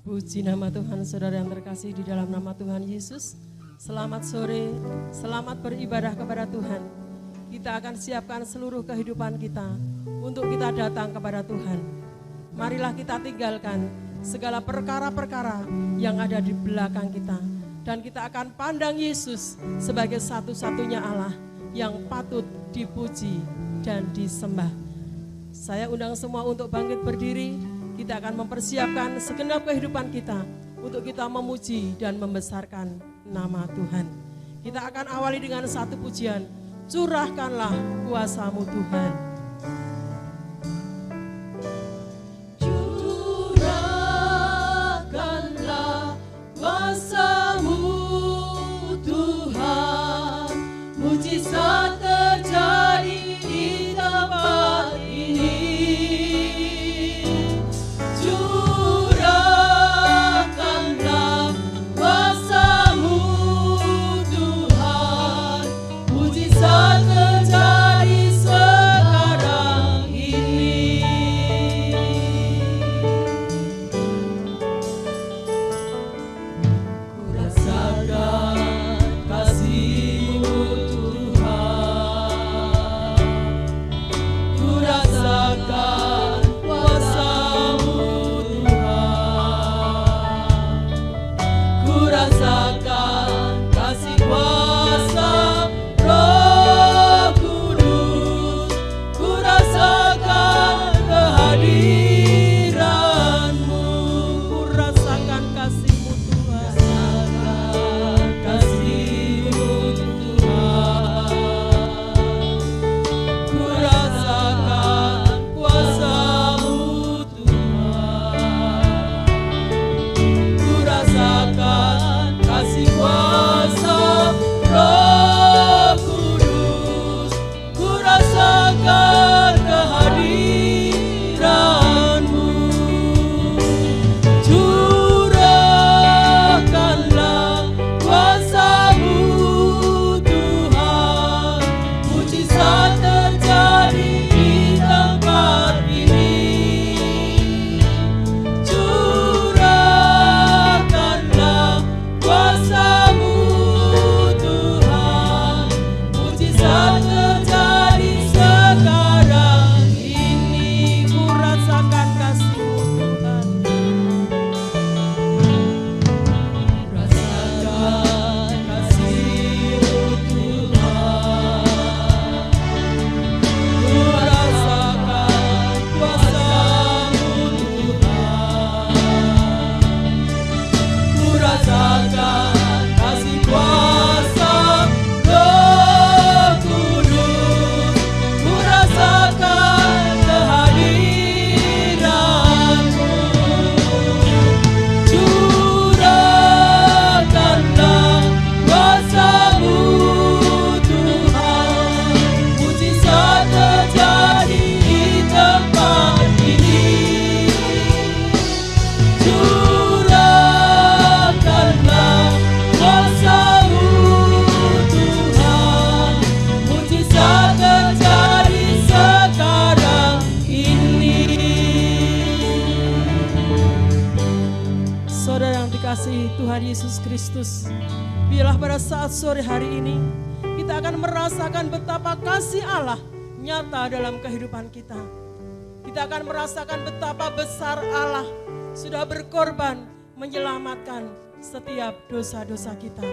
Puji nama Tuhan, saudara yang terkasih di dalam nama Tuhan Yesus. Selamat sore, selamat beribadah kepada Tuhan. Kita akan siapkan seluruh kehidupan kita untuk kita datang kepada Tuhan. Marilah kita tinggalkan segala perkara-perkara yang ada di belakang kita. Dan kita akan pandang Yesus sebagai satu-satunya Allah yang patut dipuji dan disembah. Saya undang semua untuk bangkit berdiri. Kita akan mempersiapkan segenap kehidupan kita untuk kita memuji dan membesarkan nama Tuhan. Kita akan awali dengan satu pujian, curahkanlah kuasa-Mu Tuhan. Curahkanlah kuasa-Mu Tuhan, mujizat terjadi di tempat ini. Tuhan Yesus Kristus, biarlah pada saat sore hari ini kita akan merasakan betapa kasih Allah nyata dalam kehidupan kita. Kita akan merasakan betapa besar Allah sudah berkorban menyelamatkan setiap dosa-dosa kita.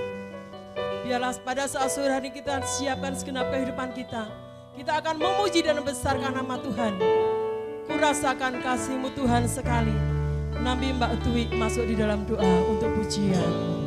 Biarlah pada saat sore hari kita siapkan segenap kehidupan kita. Kita akan memuji dan membesarkan nama Tuhan. Kurasakan kasih-Mu Tuhan sekali. Nabi Mbak Dwi masuk di dalam doa untuk pujian.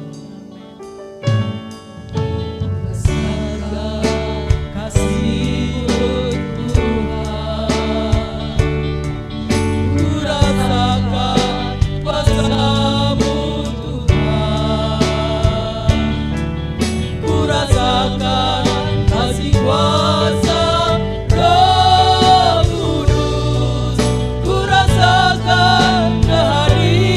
Kurasakan kehadiran-Mu.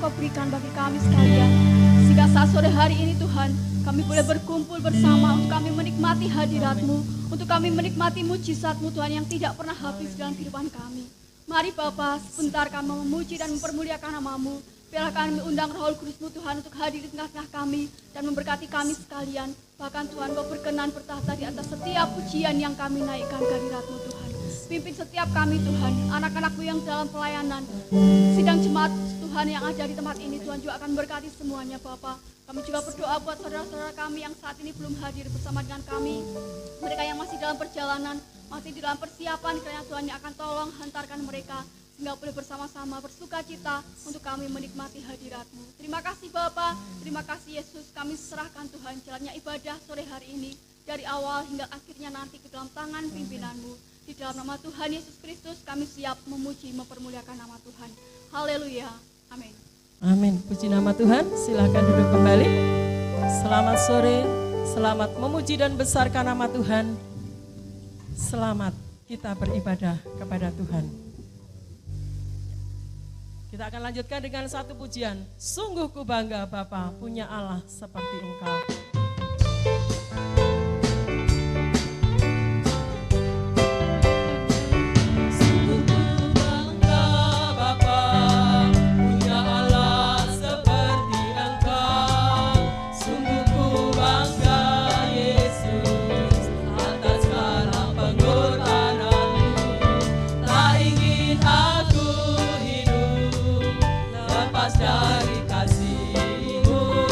Engkau berikan bagi kami sekalian. Sehingga saat sore hari ini Tuhan, kami boleh berkumpul bersama untuk kami menikmati hadirat-Mu, untuk kami menikmati mujizat-Mu Tuhan yang tidak pernah habis dalam kehidupan kami. Mari Bapa, sebentar kami memuji dan mempermuliakan nama-Mu. Biarlah kami undang Roh Kudus-Mu Tuhan untuk hadir di tengah-tengah kami dan memberkati kami sekalian. Bahkan Tuhan, Kau berkenan bertahta di atas setiap pujian yang kami naikkan ke hadirat-Mu Tuhan. Pimpin setiap kami Tuhan, anak-anak-Mu yang dalam pelayanan, sidang jemaat Tuhan yang ada di tempat ini, Tuhan juga akan berkati semuanya Bapa. Kami juga berdoa buat saudara-saudara kami yang saat ini belum hadir bersama dengan kami. Mereka yang masih dalam perjalanan, masih di dalam persiapan, kiranya Tuhan yang akan tolong hantarkan mereka sehingga boleh bersama-sama bersuka cita untuk kami menikmati hadirat-Mu. Terima kasih Bapa, terima kasih Yesus, kami serahkan Tuhan jalannya ibadah sore hari ini dari awal hingga akhirnya nanti ke dalam tangan pimpinan-Mu. Di dalam nama Tuhan Yesus Kristus kami siap memuji, mempermuliakan nama Tuhan. Haleluya, amin. Amin, puji nama Tuhan. Silakan duduk kembali. Selamat sore, selamat memuji dan besarkan nama Tuhan. Selamat kita beribadah kepada Tuhan. Kita akan lanjutkan dengan satu pujian. Sungguh ku bangga Bapa punya Allah seperti Engkau. Dari kasih-Mu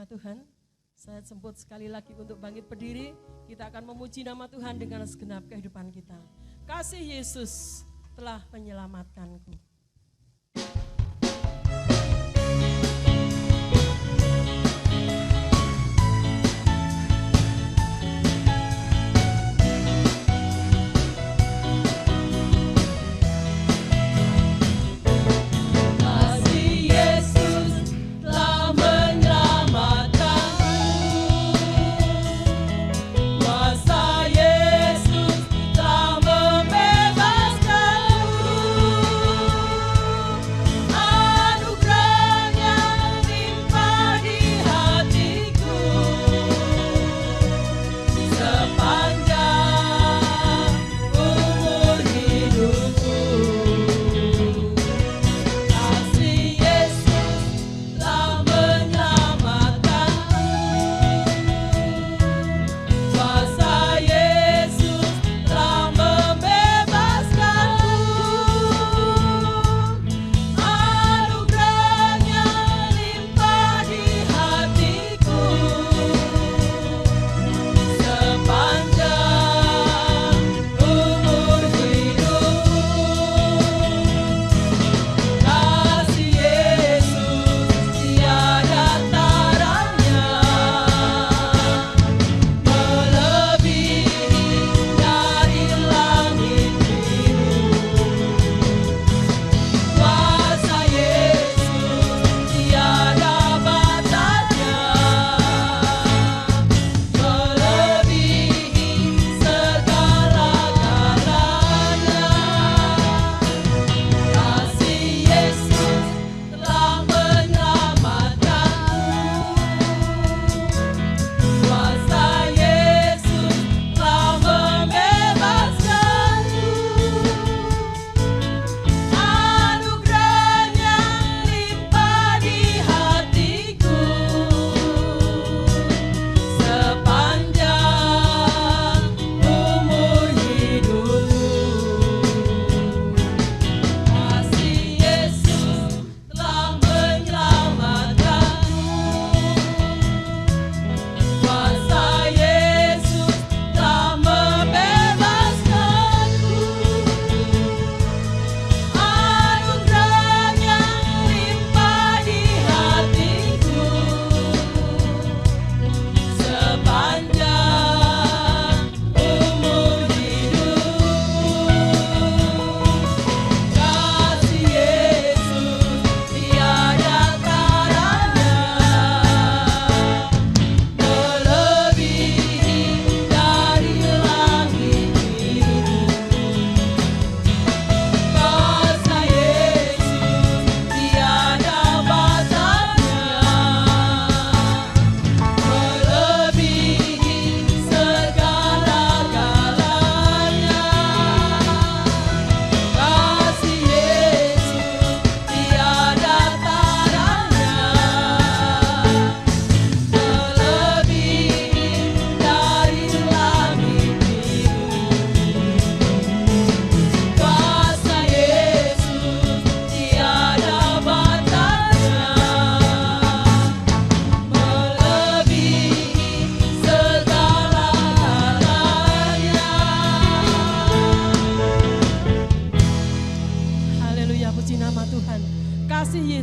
Tuhan. Saya jemput sekali lagi untuk bangkit berdiri. Kita akan memuji nama Tuhan dengan segenap kehidupan kita. Kasih Yesus telah menyelamatkanku. Yesus telah membebaskanku.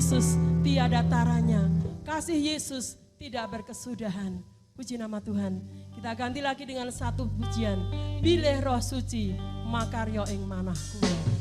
Yesus tiada taranya. Kasih Yesus tidak berkesudahan. Puji nama Tuhan. Kita ganti lagi dengan satu pujian. Bilih Roh Suci makarya ing manah kula.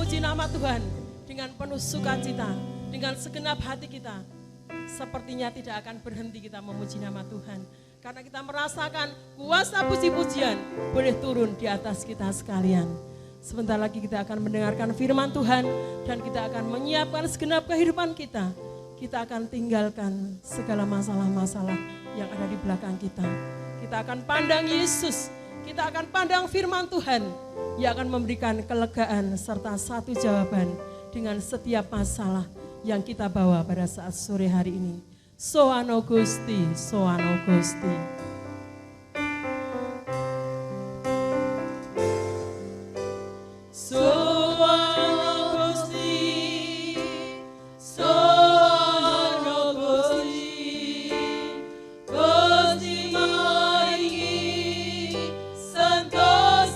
memuji nama Tuhan dengan penuh sukacita, dengan segenap hati kita, sepertinya tidak akan berhenti kita memuji nama Tuhan. Karena kita merasakan kuasa puji-pujian boleh turun di atas kita sekalian. Sebentar lagi kita akan mendengarkan firman Tuhan dan kita akan menyiapkan segenap kehidupan kita. Kita akan tinggalkan segala masalah-masalah yang ada di belakang kita. Kita akan pandang Yesus, kita akan pandang firman Tuhan yang akan memberikan kelegaan serta satu jawaban dengan setiap masalah yang kita bawa pada saat sore hari ini. Soano Gusti, Soano Gusti. Santos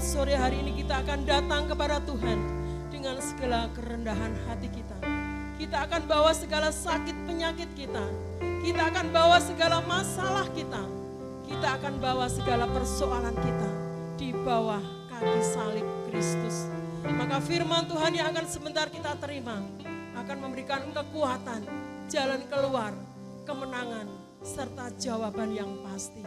sore hari ini kita akan datang kepada Tuhan dengan segala kerendahan hati kita. Kita akan bawa segala sakit penyakit kita. Kita akan bawa segala masalah kita. Kita akan bawa segala persoalan kita di bawah kaki salib Kristus. Maka firman Tuhan yang akan sebentar kita terima akan memberikan kekuatan, jalan keluar, kemenangan, serta jawaban yang pasti.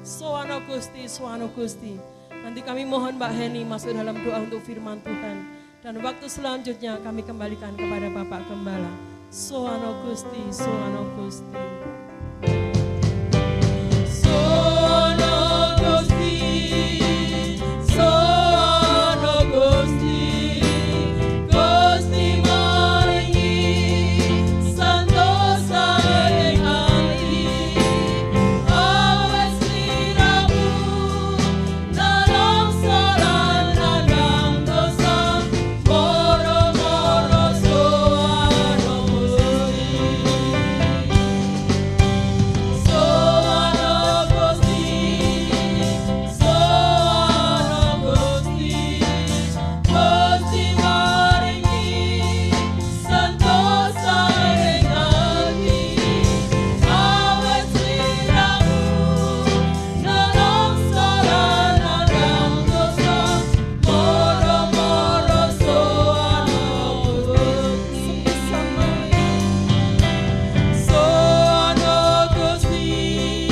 Soano Gusti, Soano Gusti. Nanti kami mohon Mbak Heni masuk dalam doa untuk firman Tuhan. Dan waktu selanjutnya kami kembalikan kepada Bapak Gembala. Soano Gusti, Soano Gusti. Soano Gusti, Soano Gusti. Gusti maringi santosa ing ati. Awes liramu dalam salan dosa. Moro-moro soano Gusti. Soano Gusti, Soano Gusti. Gusti maringi santosa ing ati. Awes liramu dalam salan dosa. Moro-moro soano Gusti. Soano Gusti,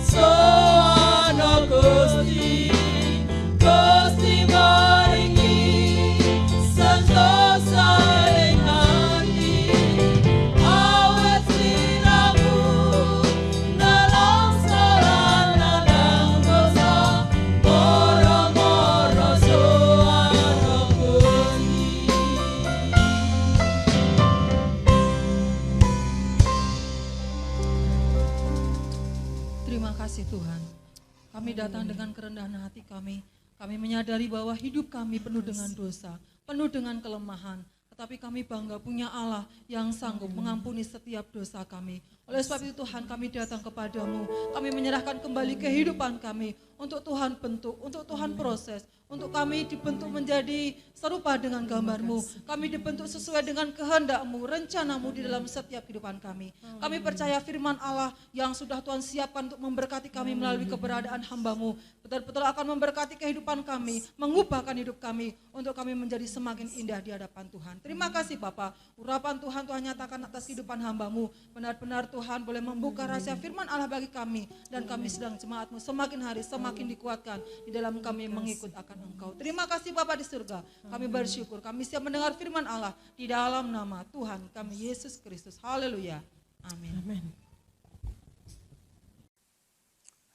Soano Gusti. Gusti maringi santosa ing ati. Awet liramu dalam salan dosa. Moro-moro soano Gusti. Terima kasih Tuhan. Kami datang dengan kerendahan hati kami. Kami menyadari bahwa hidup kami penuh dengan dosa, penuh dengan kelemahan. Tetapi kami bangga punya Allah yang sanggup mengampuni setiap dosa kami. Oleh sebab itu Tuhan, kami datang kepadamu. Kami menyerahkan kembali kehidupan kami untuk Tuhan bentuk, untuk Tuhan proses. Untuk kami dibentuk menjadi serupa dengan gambar-Mu. Kami dibentuk sesuai dengan kehendak-Mu, rencana-Mu di dalam setiap kehidupan kami. Kami percaya firman Allah yang sudah Tuhan siapkan untuk memberkati kami melalui keberadaan hamba-Mu. Betul-betul akan memberkati kehidupan kami, mengubahkan hidup kami, untuk kami menjadi semakin indah di hadapan Tuhan. Terima kasih Bapa, urapan Tuhan nyatakan atas kehidupan hamba-Mu. Benar-benar Tuhan boleh membuka rahasia firman Allah bagi kami. Dan kami sedang jemaat-Mu semakin hari semakin dikuatkan di dalam kami mengikut akan Engkau. Terima kasih Bapa di surga. Kami bersyukur, kami siap mendengar firman Allah di dalam nama Tuhan kami Yesus Kristus. Haleluya. Amin. Amin.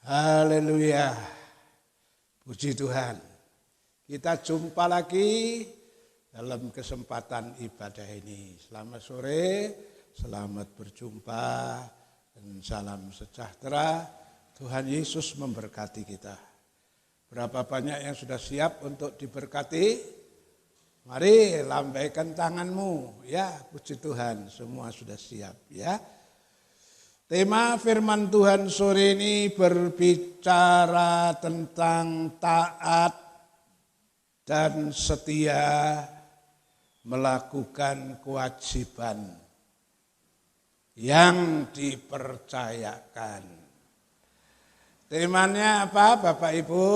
Haleluya. Puji Tuhan. Kita jumpa lagi dalam kesempatan ibadah ini. Selamat sore, selamat berjumpa, dan salam sejahtera. Tuhan Yesus memberkati kita. Berapa banyak yang sudah siap untuk diberkati? Mari lambaikan tanganmu. Ya, puji Tuhan, semua sudah siap ya. Tema firman Tuhan sore ini berbicara tentang taat dan setia melakukan kewajiban yang dipercayakan. Temanya apa Bapak Ibu?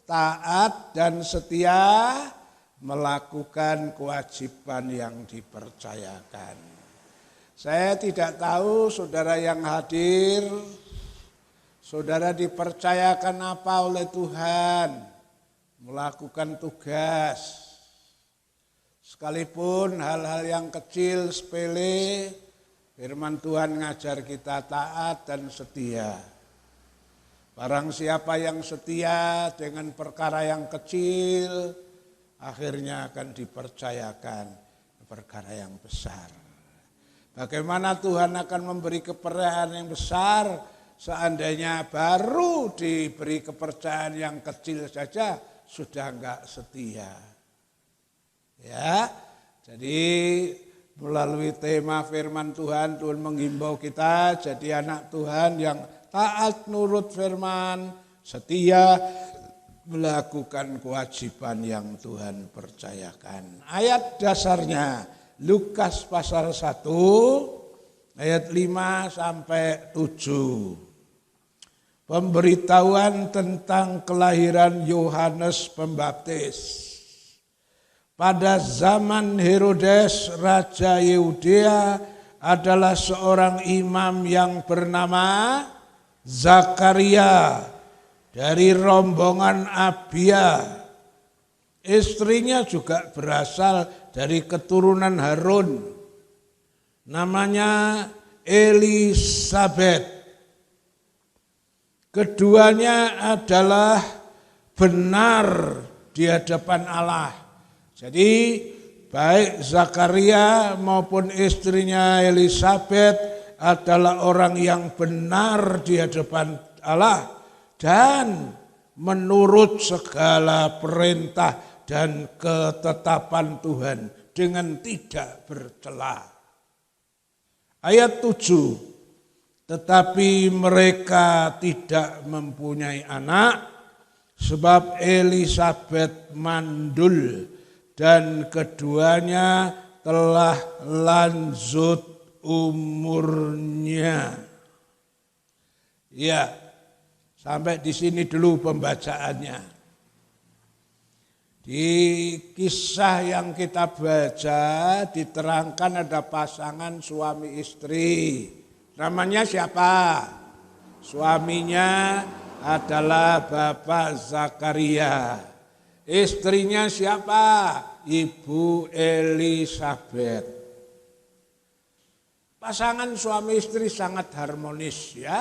Taat dan setia melakukan kewajiban yang dipercayakan. Saya tidak tahu saudara yang hadir, saudara dipercayakan apa oleh Tuhan, melakukan tugas. Sekalipun hal-hal yang kecil, sepele, firman Tuhan ngajar kita taat dan setia. Barang siapa yang setia dengan perkara yang kecil, akhirnya akan dipercayakan perkara yang besar. Bagaimana Tuhan akan memberi kepercayaan yang besar seandainya baru diberi kepercayaan yang kecil saja sudah enggak setia. Ya, jadi melalui tema firman Tuhan, Tuhan menghimbau kita jadi anak Tuhan yang taat nurut firman, setia melakukan kewajiban yang Tuhan percayakan. Ayat dasarnya Lukas pasal 1 ayat 5 sampai 7. Pemberitahuan tentang kelahiran Yohanes Pembaptis. Pada zaman Herodes Raja Yudea adalah seorang imam yang bernama Zakaria dari rombongan Abia. Istrinya juga berasal dari keturunan Harun. Namanya Elisabet. Keduanya adalah benar di hadapan Allah. Jadi baik Zakaria maupun istrinya Elisabet adalah orang yang benar di hadapan Allah dan menurut segala perintah dan ketetapan Tuhan dengan tidak bercela. Ayat 7, tetapi mereka tidak mempunyai anak sebab Elisabet mandul dan keduanya telah lanjut umurnya. Ya, sampai di sini dulu pembacaannya. Di kisah yang kita baca diterangkan ada pasangan suami istri. Namanya siapa? Suaminya adalah Bapak Zakaria. Istrinya siapa? Ibu Elisabet. Pasangan suami istri sangat harmonis ya.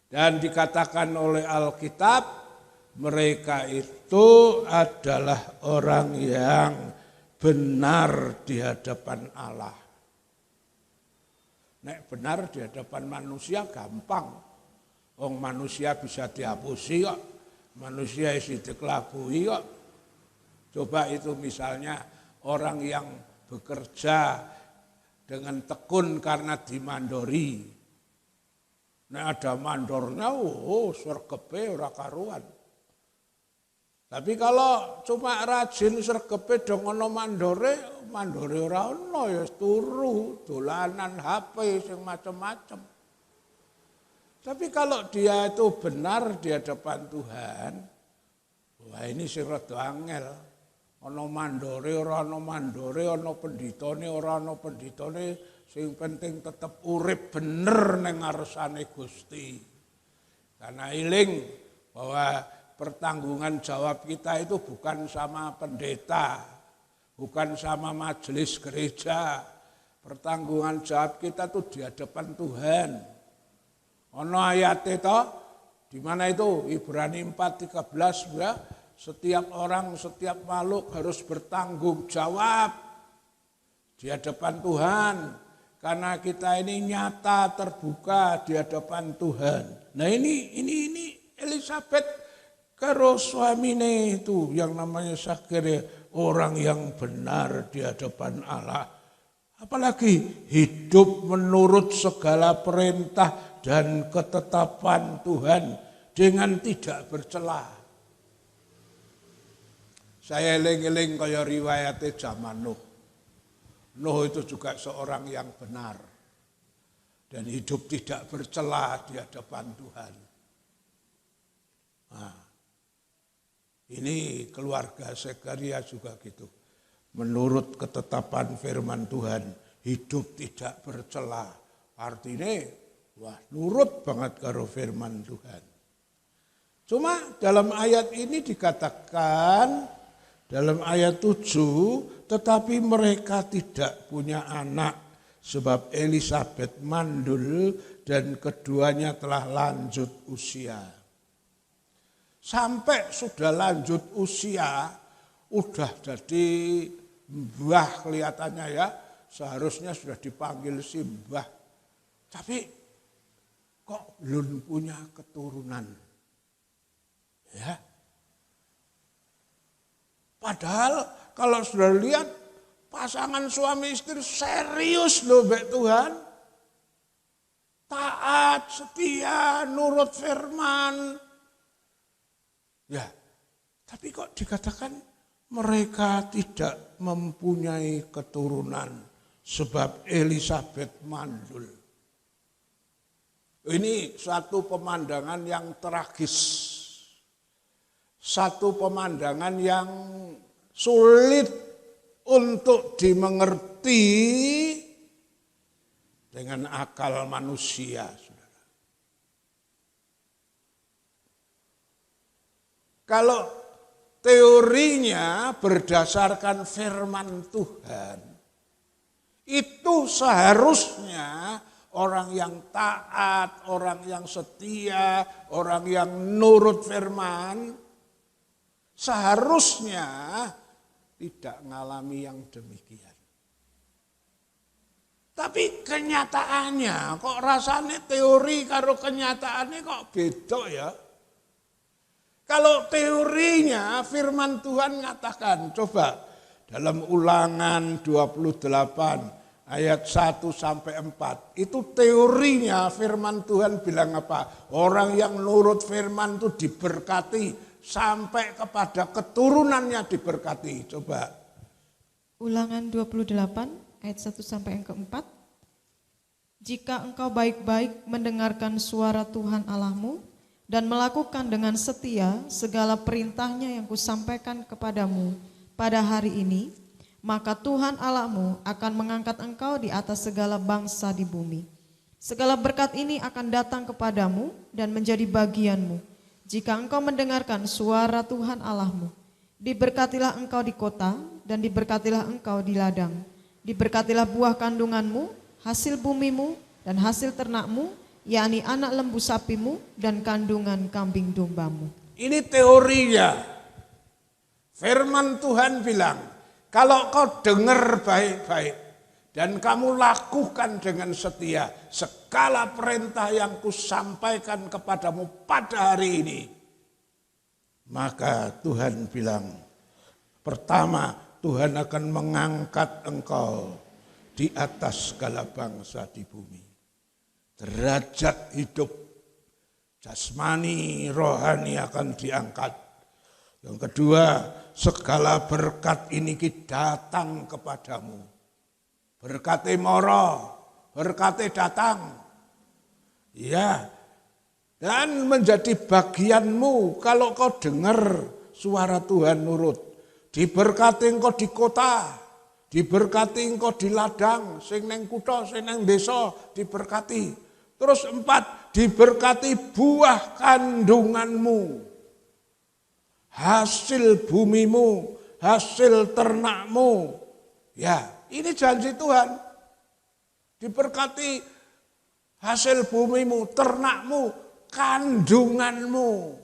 Dan dikatakan oleh Alkitab, mereka itu adalah orang yang benar di hadapan Allah. Nek benar di hadapan manusia gampang. Wong manusia bisa dihapusi kok. Manusia isi dikelabui kok. Coba itu misalnya orang yang bekerja dengan tekun karena dimandori. Nah ada mandornya, sergepe ora karuan. Tapi kalau cuma rajin sergepe dong ono mandore ora ono ya turu, dolanan HP sing macam-macam. Tapi kalau dia itu benar di hadapan Tuhan, wah ini sing rada angel. Ana mandore ora ana mandore, ana pendhitane ora ana pendhitane, sing penting tetep urip bener ning ngarsane Gusti. Karena iling bahwa pertanggungan jawab kita itu bukan sama pendeta, bukan sama majelis gereja. Pertanggungan jawab kita tuh di hadapan Tuhan. Ono ayat itu, di mana itu Ibrani 4:13 ya, setiap orang, setiap makhluk harus bertanggung jawab di hadapan Tuhan. Karena kita ini nyata terbuka di hadapan Tuhan. Nah ini Elisabet karo suamine itu yang namanya Zakaria, orang yang benar di hadapan Allah. Apalagi hidup menurut segala perintah dan ketetapan Tuhan dengan tidak bercela. Saya eling-eling kaya riwayatnya zaman Nuh. Nuh itu juga seorang yang benar dan hidup tidak bercela di hadapan Tuhan. Nah, ini keluarga Zakaria juga gitu. Menurut ketetapan firman Tuhan, hidup tidak bercela. Artinya, wah nurut banget karo firman Tuhan. Cuma dalam ayat ini dikatakan, dalam ayat 7, tetapi mereka tidak punya anak, sebab Elisabet mandul dan keduanya telah lanjut usia. Sampai sudah lanjut usia, udah jadi mbah kelihatannya ya, seharusnya sudah dipanggil si mbah. Tapi kok belum punya keturunan. Ya. Padahal kalau sudah lihat pasangan suami istri serius loh baik Tuhan. Taat, setia, nurut firman. Ya, tapi kok dikatakan mereka tidak mempunyai keturunan sebab Elisabet mandul. Ini suatu pemandangan yang tragis. Satu pemandangan yang sulit untuk dimengerti dengan akal manusia, saudara. Kalau teorinya berdasarkan firman Tuhan, itu seharusnya orang yang taat, orang yang setia, orang yang nurut firman, seharusnya tidak mengalami yang demikian. Tapi kenyataannya kok rasanya teori karo kenyataannya kok beda ya. Kalau teorinya firman Tuhan mengatakan, coba dalam Ulangan 28 ayat 1 sampai 4, itu teorinya firman Tuhan bilang apa? Orang yang nurut firman itu diberkati sampai kepada keturunannya diberkati. Coba. Ulangan 28 ayat 1 sampai yang keempat. Jika engkau baik-baik mendengarkan suara Tuhan Allahmu dan melakukan dengan setia segala perintahnya yang kusampaikan kepadamu pada hari ini, maka Tuhan Allahmu akan mengangkat engkau di atas segala bangsa di bumi. Segala berkat ini akan datang kepadamu dan menjadi bagianmu jika engkau mendengarkan suara Tuhan Allahmu. Diberkatilah engkau di kota dan diberkatilah engkau di ladang. Diberkatilah buah kandunganmu, hasil bumimu, dan hasil ternakmu, yakni anak lembu sapimu dan kandungan kambing dombamu. Ini teorinya. Firman Tuhan bilang, kalau kau dengar baik-baik dan kamu lakukan dengan setia segala perintah yang kusampaikan kepadamu pada hari ini, maka Tuhan bilang, pertama, Tuhan akan mengangkat engkau di atas segala bangsa di bumi. Derajat hidup jasmani, rohani akan diangkat. Yang kedua, segala berkat ini datang kepadamu. Berkati moro, berkati datang. Ya, dan menjadi bagianmu kalau kau dengar suara Tuhan nurut. Diberkati engkau di kota, diberkati engkau di ladang, sing neng kutha, sing neng desa, diberkati. Terus 4, diberkati buah kandunganmu, hasil bumimu, hasil ternakmu. Ya, ini janji Tuhan. Diberkati hasil bumimu, ternakmu, kandunganmu.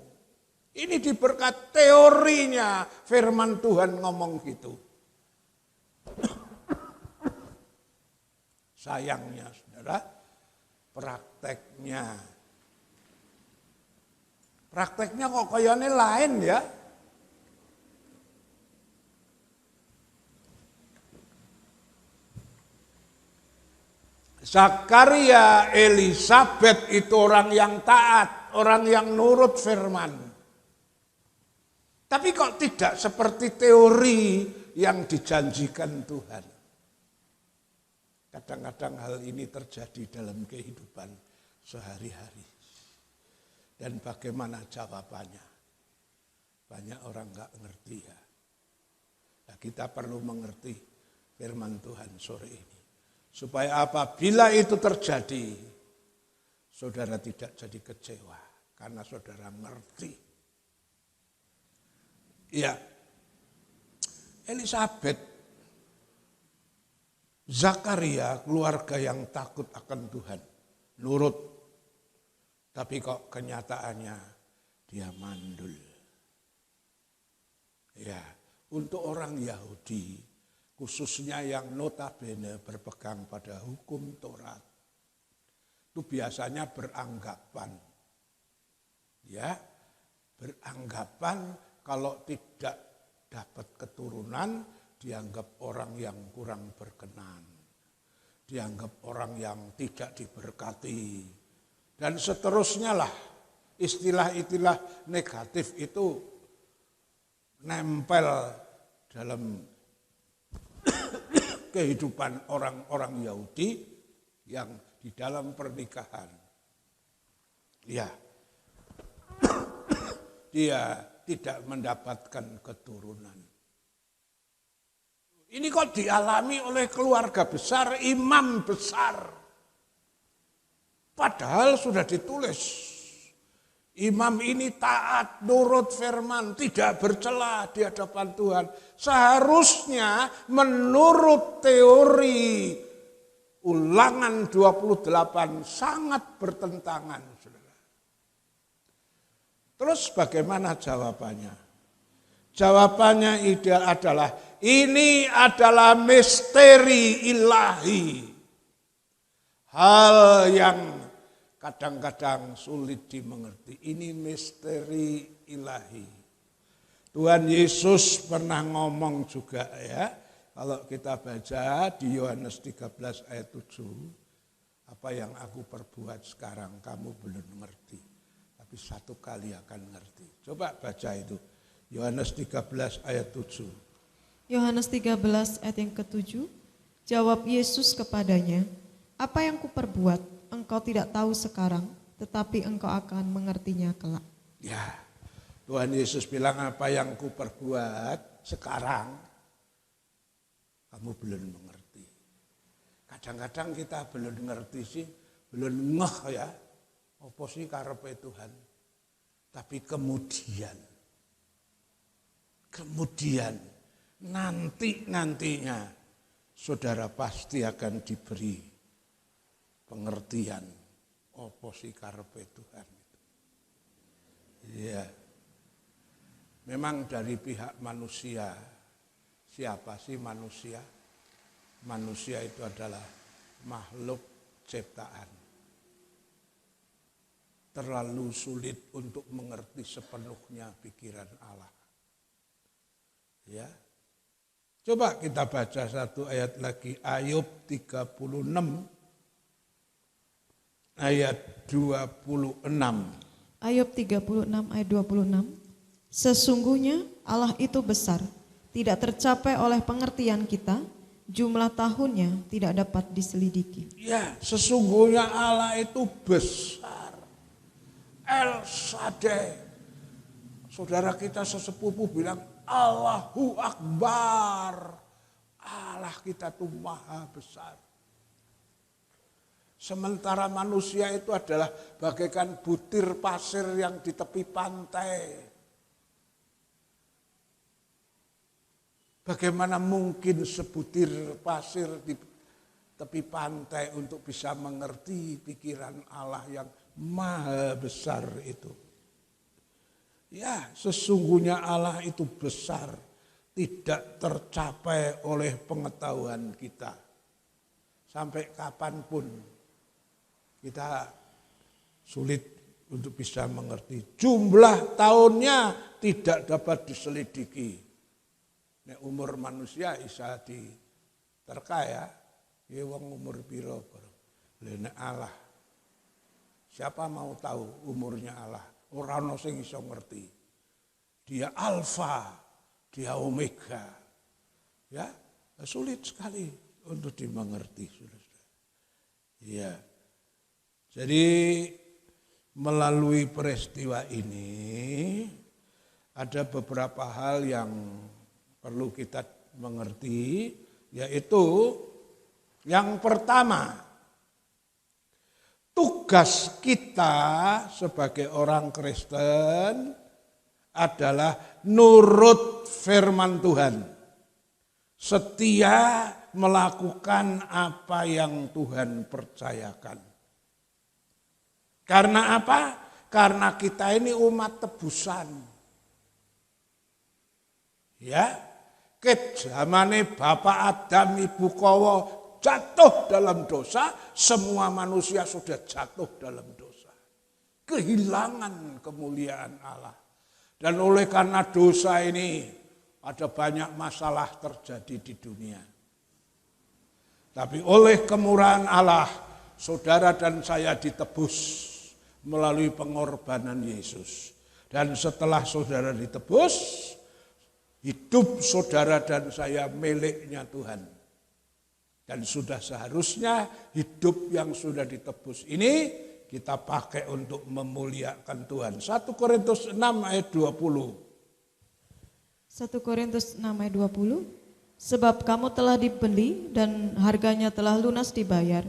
Ini diberkat teorinya firman Tuhan ngomong gitu. Sayangnya saudara, prakteknya kok kayaknya lain ya. Zakaria, Elisabet itu orang yang taat, orang yang nurut firman. Tapi kok tidak seperti teori yang dijanjikan Tuhan. Kadang-kadang hal ini terjadi dalam kehidupan sehari-hari. Dan bagaimana jawabannya? Banyak orang nggak ngerti ya. Nah, kita perlu mengerti firman Tuhan sore ini. Supaya apabila itu terjadi, saudara tidak jadi kecewa. Karena saudara ngerti. Ya, Elisabet, Zakaria, keluarga yang takut akan Tuhan, nurut. Tapi kok kenyataannya dia mandul. Ya, untuk orang Yahudi, khususnya yang notabene berpegang pada hukum Taurat, itu biasanya beranggapan, ya, beranggapan kalau tidak dapat keturunan, dianggap orang yang kurang berkenan. Dianggap orang yang tidak diberkati. Dan seterusnya lah, istilah-istilah negatif itu nempel dalam kehidupan orang-orang Yahudi yang di dalam pernikahan. Ya, dia tidak mendapatkan keturunan. Ini kok dialami oleh keluarga besar, imam besar. Padahal sudah ditulis. Imam ini taat, nurut firman, tidak bercela di hadapan Tuhan. Seharusnya menurut teori Ulangan 28 sangat bertentangan. Saudara. Terus bagaimana jawabannya? Jawabannya adalah ini adalah misteri ilahi. Hal yang kadang-kadang sulit dimengerti. Ini misteri ilahi. Tuhan Yesus pernah ngomong juga ya. Kalau kita baca di Yohanes 13 ayat 7. Apa yang aku perbuat sekarang kamu belum mengerti. Tapi satu kali akan ngerti. Coba baca itu. Yohanes 13 ayat 7. Yohanes 13 ayat yang ke-7. Jawab Yesus kepadanya, apa yang kuperbuat engkau tidak tahu sekarang, tetapi engkau akan mengertinya kelak. Ya, Tuhan Yesus bilang apa yang kuperbuat sekarang, kamu belum mengerti. Kadang-kadang kita belum mengerti sih, belum ngeh ya, apa sih karepe Tuhan. Tapi kemudian nantinya saudara pasti akan diberi pengertian apa sih karepe Tuhan itu. Iya. Memang dari pihak manusia, siapa sih manusia? Manusia itu adalah makhluk ciptaan. Terlalu sulit untuk mengerti sepenuhnya pikiran Allah. Ya. Coba kita baca satu ayat lagi, Ayub 36 ayat 26. Ayub 36 ayat 26. Sesungguhnya Allah itu besar, tidak tercapai oleh pengertian kita, jumlah tahunnya tidak dapat diselidiki. Ya, sesungguhnya Allah itu besar. El Shaddai. Saudara kita sesepupu bilang Allahu Akbar. Allah kita itu maha besar. Sementara manusia itu adalah bagaikan butir pasir yang di tepi pantai. Bagaimana mungkin sebutir pasir di tepi pantai untuk bisa mengerti pikiran Allah yang maha besar itu. Ya, sesungguhnya Allah itu besar, tidak tercapai oleh pengetahuan kita. Sampai kapanpun kita sulit untuk bisa mengerti. Jumlah tahunnya tidak dapat diselidiki. Nek umur manusia bisa diterka ya. Ya wong umur piro. Nek Allah. Siapa mau tahu umurnya Allah? Ora ono sing iso ngerti. Dia alfa, dia omega. Ya, sulit sekali untuk dimengerti. Ya. Jadi melalui peristiwa ini ada beberapa hal yang perlu kita mengerti, yaitu yang pertama, tugas kita sebagai orang Kristen adalah nurut firman Tuhan. Setia melakukan apa yang Tuhan percayakan. Karena apa? Karena kita ini umat tebusan. Ya, ket zamane Bapak Adam Ibu Kowo jatuh dalam dosa, semua manusia sudah jatuh dalam dosa. Kehilangan kemuliaan Allah. Dan oleh karena dosa ini ada banyak masalah terjadi di dunia. Tapi oleh kemurahan Allah, saudara dan saya ditebus melalui pengorbanan Yesus. Dan setelah saudara ditebus, Hidup saudara dan saya miliknya Tuhan. Dan sudah seharusnya hidup yang sudah ditebus ini kita pakai untuk memuliakan Tuhan. 1 Korintus 6 ayat 20. 1 Korintus 6 ayat 20. Sebab kamu telah dibeli dan harganya telah lunas dibayar.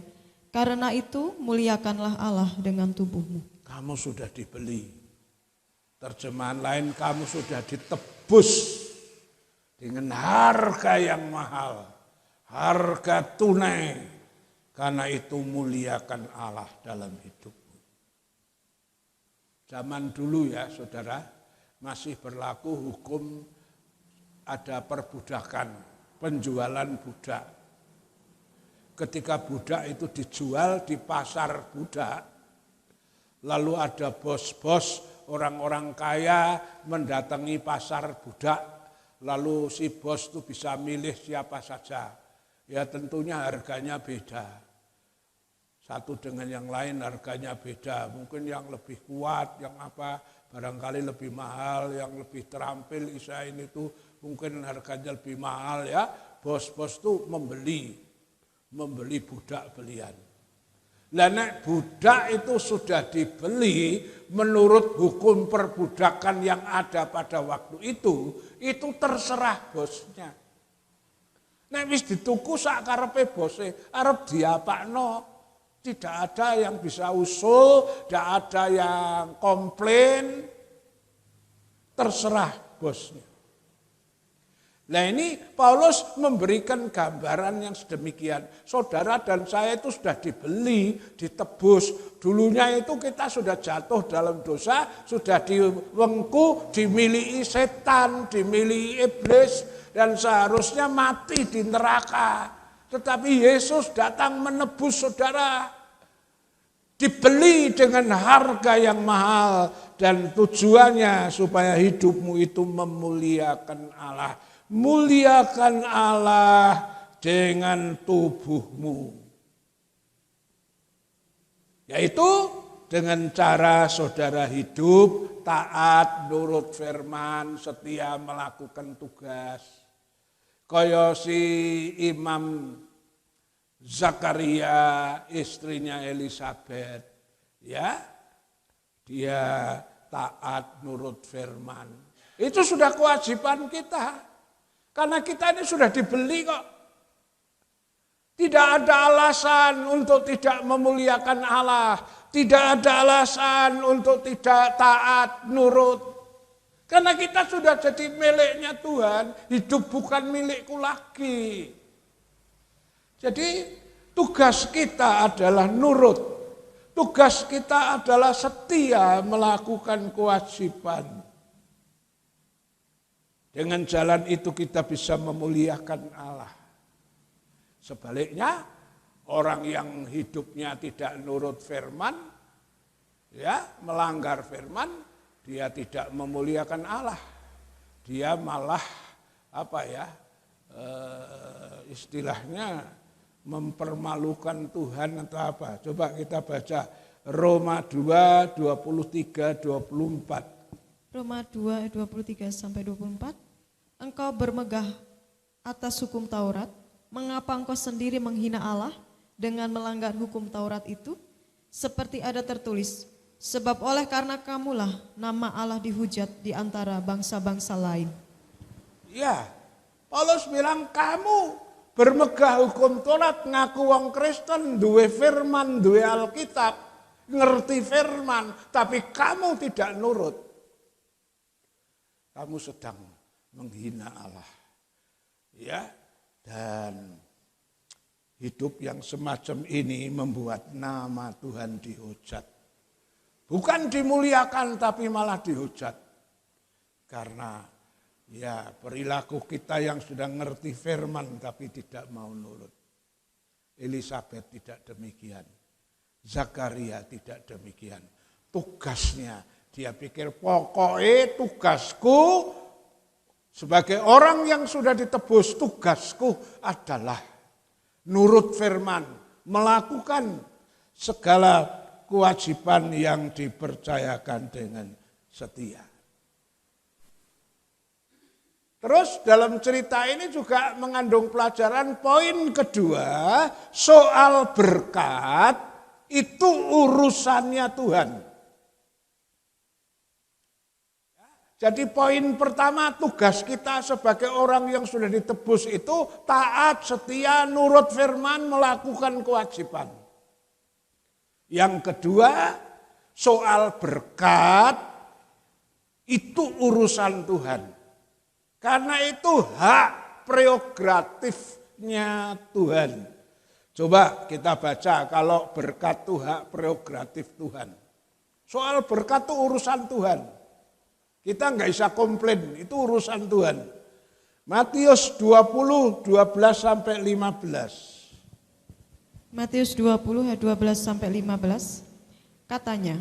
Karena itu muliakanlah Allah dengan tubuhmu. Kamu sudah dibeli. Terjemahan lain, kamu sudah ditebus dengan harga yang mahal, harga tunai. Karena itu muliakan Allah dalam hidupmu. Zaman dulu ya saudara, masih berlaku hukum ada perbudakan, penjualan budak. Ketika budak itu dijual di pasar budak, lalu ada bos-bos, orang-orang kaya mendatangi pasar budak, lalu si bos itu bisa milih siapa saja. Ya tentunya harganya beda. Satu dengan yang lain harganya beda. Mungkin yang lebih kuat, yang apa barangkali lebih mahal, yang lebih terampil Isain itu mungkin harganya lebih mahal ya. Bos-bos itu membeli budak belian. Lah nek budak itu sudah dibeli menurut hukum perbudakan yang ada pada waktu itu terserah bosnya. Nek wis dituku sak karepe bose, arep diapakno, tidak ada yang bisa usul, tidak ada yang komplain, terserah bosnya. Nah ini Paulus memberikan gambaran yang sedemikian. Saudara dan saya itu sudah dibeli, ditebus. Dulunya itu kita sudah jatuh dalam dosa, sudah diwengku, dimiliki setan, dimiliki iblis, dan seharusnya mati di neraka. Tetapi Yesus datang menebus saudara. Dibeli dengan harga yang mahal, dan tujuannya supaya hidupmu itu memuliakan Allah. Muliakan Allah dengan tubuhmu. Yaitu dengan cara saudara hidup, taat, nurut firman, setia melakukan tugas. Kaya si Imam Zakaria, istrinya Elisabeth, ya, dia taat, nurut firman. Itu sudah kewajiban kita. Karena kita ini sudah dibeli kok. Tidak ada alasan untuk tidak memuliakan Allah. Tidak ada alasan untuk tidak taat, nurut. Karena kita sudah jadi miliknya Tuhan. Hidup bukan milikku lagi. Jadi tugas kita adalah nurut. Tugas kita adalah setia melakukan kewajiban. Dengan jalan itu kita bisa memuliakan Allah. Sebaliknya, orang yang hidupnya tidak nurut firman, ya, melanggar firman, dia tidak memuliakan Allah. Dia malah istilahnya mempermalukan Tuhan atau apa. Coba kita baca Roma 2, 23, 24. Roma 2 ayat 23 sampai 24. Engkau bermegah atas hukum Taurat, mengapa engkau sendiri menghina Allah dengan melanggar hukum Taurat itu? Seperti ada tertulis, sebab oleh karena kamulah nama Allah dihujat di antara bangsa-bangsa lain. Ya, Paulus bilang kamu bermegah hukum Taurat, ngaku wong Kristen, duwe firman, duwe Alkitab, ngerti firman, tapi kamu tidak nurut. Kamu sedang menghina Allah. Ya, dan hidup yang semacam ini membuat nama Tuhan dihujat. Bukan dimuliakan tapi malah dihujat. Karena ya perilaku kita yang sudah ngerti firman tapi tidak mau nurut. Elisabeth tidak demikian. Zakaria tidak demikian. Tugasnya dia pikir pokoknya tugasku sebagai orang yang sudah ditebus, tugasku adalah nurut firman, melakukan segala kewajiban yang dipercayakan dengan setia. Terus dalam cerita ini juga mengandung pelajaran poin kedua, soal berkat itu urusannya Tuhan. Jadi poin pertama, tugas kita sebagai orang yang sudah ditebus itu taat, setia, nurut firman, melakukan kewajiban. Yang kedua, soal berkat itu urusan Tuhan. Karena itu hak prerogatifnya Tuhan. Coba kita baca kalau berkat itu hak prerogatif Tuhan. Soal berkat itu urusan Tuhan. Kita nggak bisa komplain, itu urusan Tuhan. Matius 20, 12-15. Matius 20 ayat 12-15 katanya,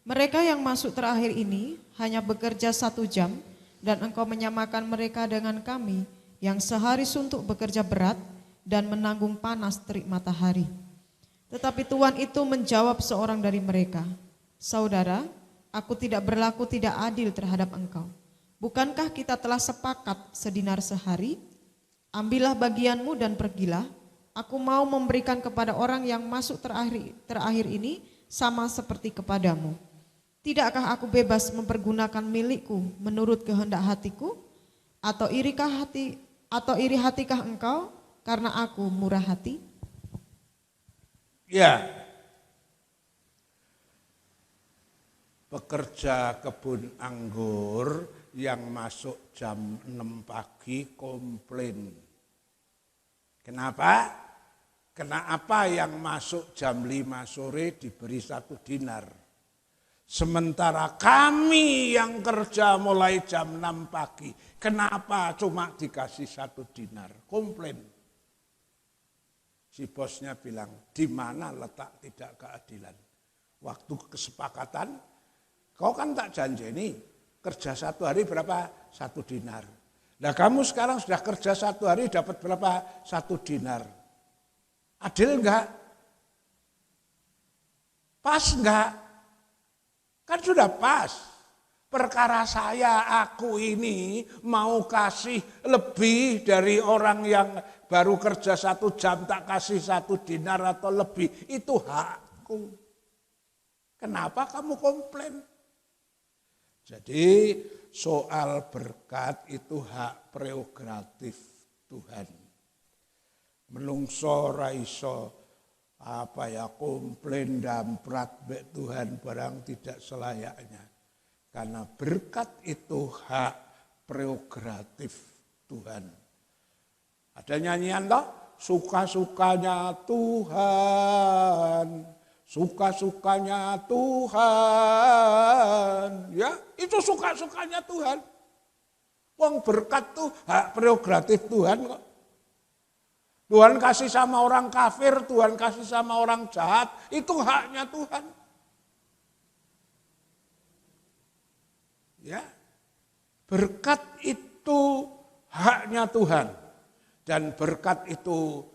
mereka yang masuk terakhir ini hanya bekerja 1 jam dan engkau menyamakan mereka dengan kami yang sehari suntuk bekerja berat dan menanggung panas terik matahari. Tetapi Tuhan itu menjawab seorang dari mereka, saudara, aku tidak berlaku tidak adil terhadap engkau. Bukankah kita telah sepakat sedinar sehari? Ambillah bagianmu dan pergilah. Aku mau memberikan kepada orang yang masuk terakhir ini sama seperti kepadamu. Tidakkah aku bebas mempergunakan milikku menurut kehendak hatiku? Atau iri hatikah engkau karena aku murah hati? Ya, pekerja kebun anggur yang masuk jam 6 pagi komplain. Kenapa? Kenapa yang masuk jam 5 sore diberi 1 dinar? Sementara kami yang kerja mulai jam 6 pagi, kenapa cuma dikasih 1 dinar? Komplain. Si bosnya bilang, di mana letak tidak keadilan? Waktu kesepakatan, kau kan tak janjeni, kerja 1 hari berapa? 1 dinar. Nah kamu sekarang sudah kerja 1 hari dapat berapa? 1 dinar. Adil enggak? Pas enggak? Kan sudah pas. Perkara aku ini mau kasih lebih dari orang yang baru kerja 1 jam tak kasih 1 dinar atau lebih. Itu hakku. Kenapa kamu komplain? Jadi soal berkat itu hak prerogatif Tuhan. Menungso ra iso komplain damprat mbek Tuhan barang tidak selayaknya. Karena berkat itu hak prerogatif Tuhan. Ada nyanyian toh? Suka-sukanya Tuhan. Suka-sukanya Tuhan. Ya, itu suka-sukanya Tuhan. Wong berkat tuh hak prerogatif Tuhan kok. Tuhan kasih sama orang kafir, Tuhan kasih sama orang jahat, itu haknya Tuhan. Ya, berkat itu haknya Tuhan. Dan berkat itu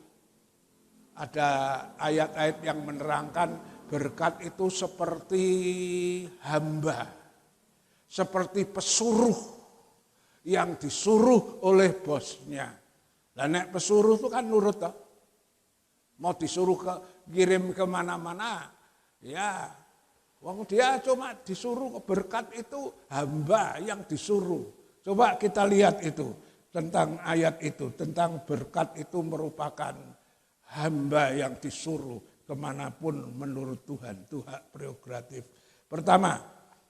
ada ayat-ayat yang menerangkan berkat itu seperti hamba, seperti pesuruh yang disuruh oleh bosnya. Lah nek pesuruh itu kan nurut toh. Mau disuruh kirim kemana-mana, ya wong dia cuma disuruh. Berkat itu hamba yang disuruh. Coba kita lihat itu tentang ayat itu, tentang berkat itu merupakan hamba yang disuruh kemanapun menurut Tuhan. Itu hak prerogatif. Pertama,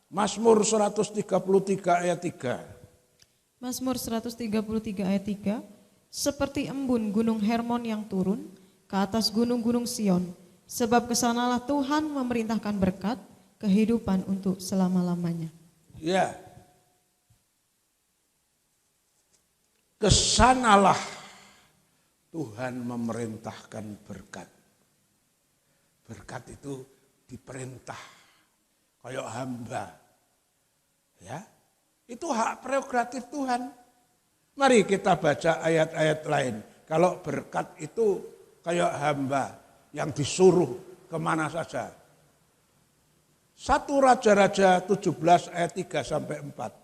Mazmur 133 ayat 3. Mazmur 133 ayat 3. Seperti embun gunung Hermon yang turun ke atas gunung-gunung Sion, sebab kesanalah Tuhan memerintahkan berkat, kehidupan untuk selama-lamanya. Ya, kesanalah Tuhan memerintahkan berkat. Berkat itu diperintah kayak hamba. Ya, itu hak prerogatif Tuhan. Mari kita baca ayat-ayat lain. Kalau berkat itu kayak hamba yang disuruh kemana saja. 1 Raja-Raja 17 ayat 3-4.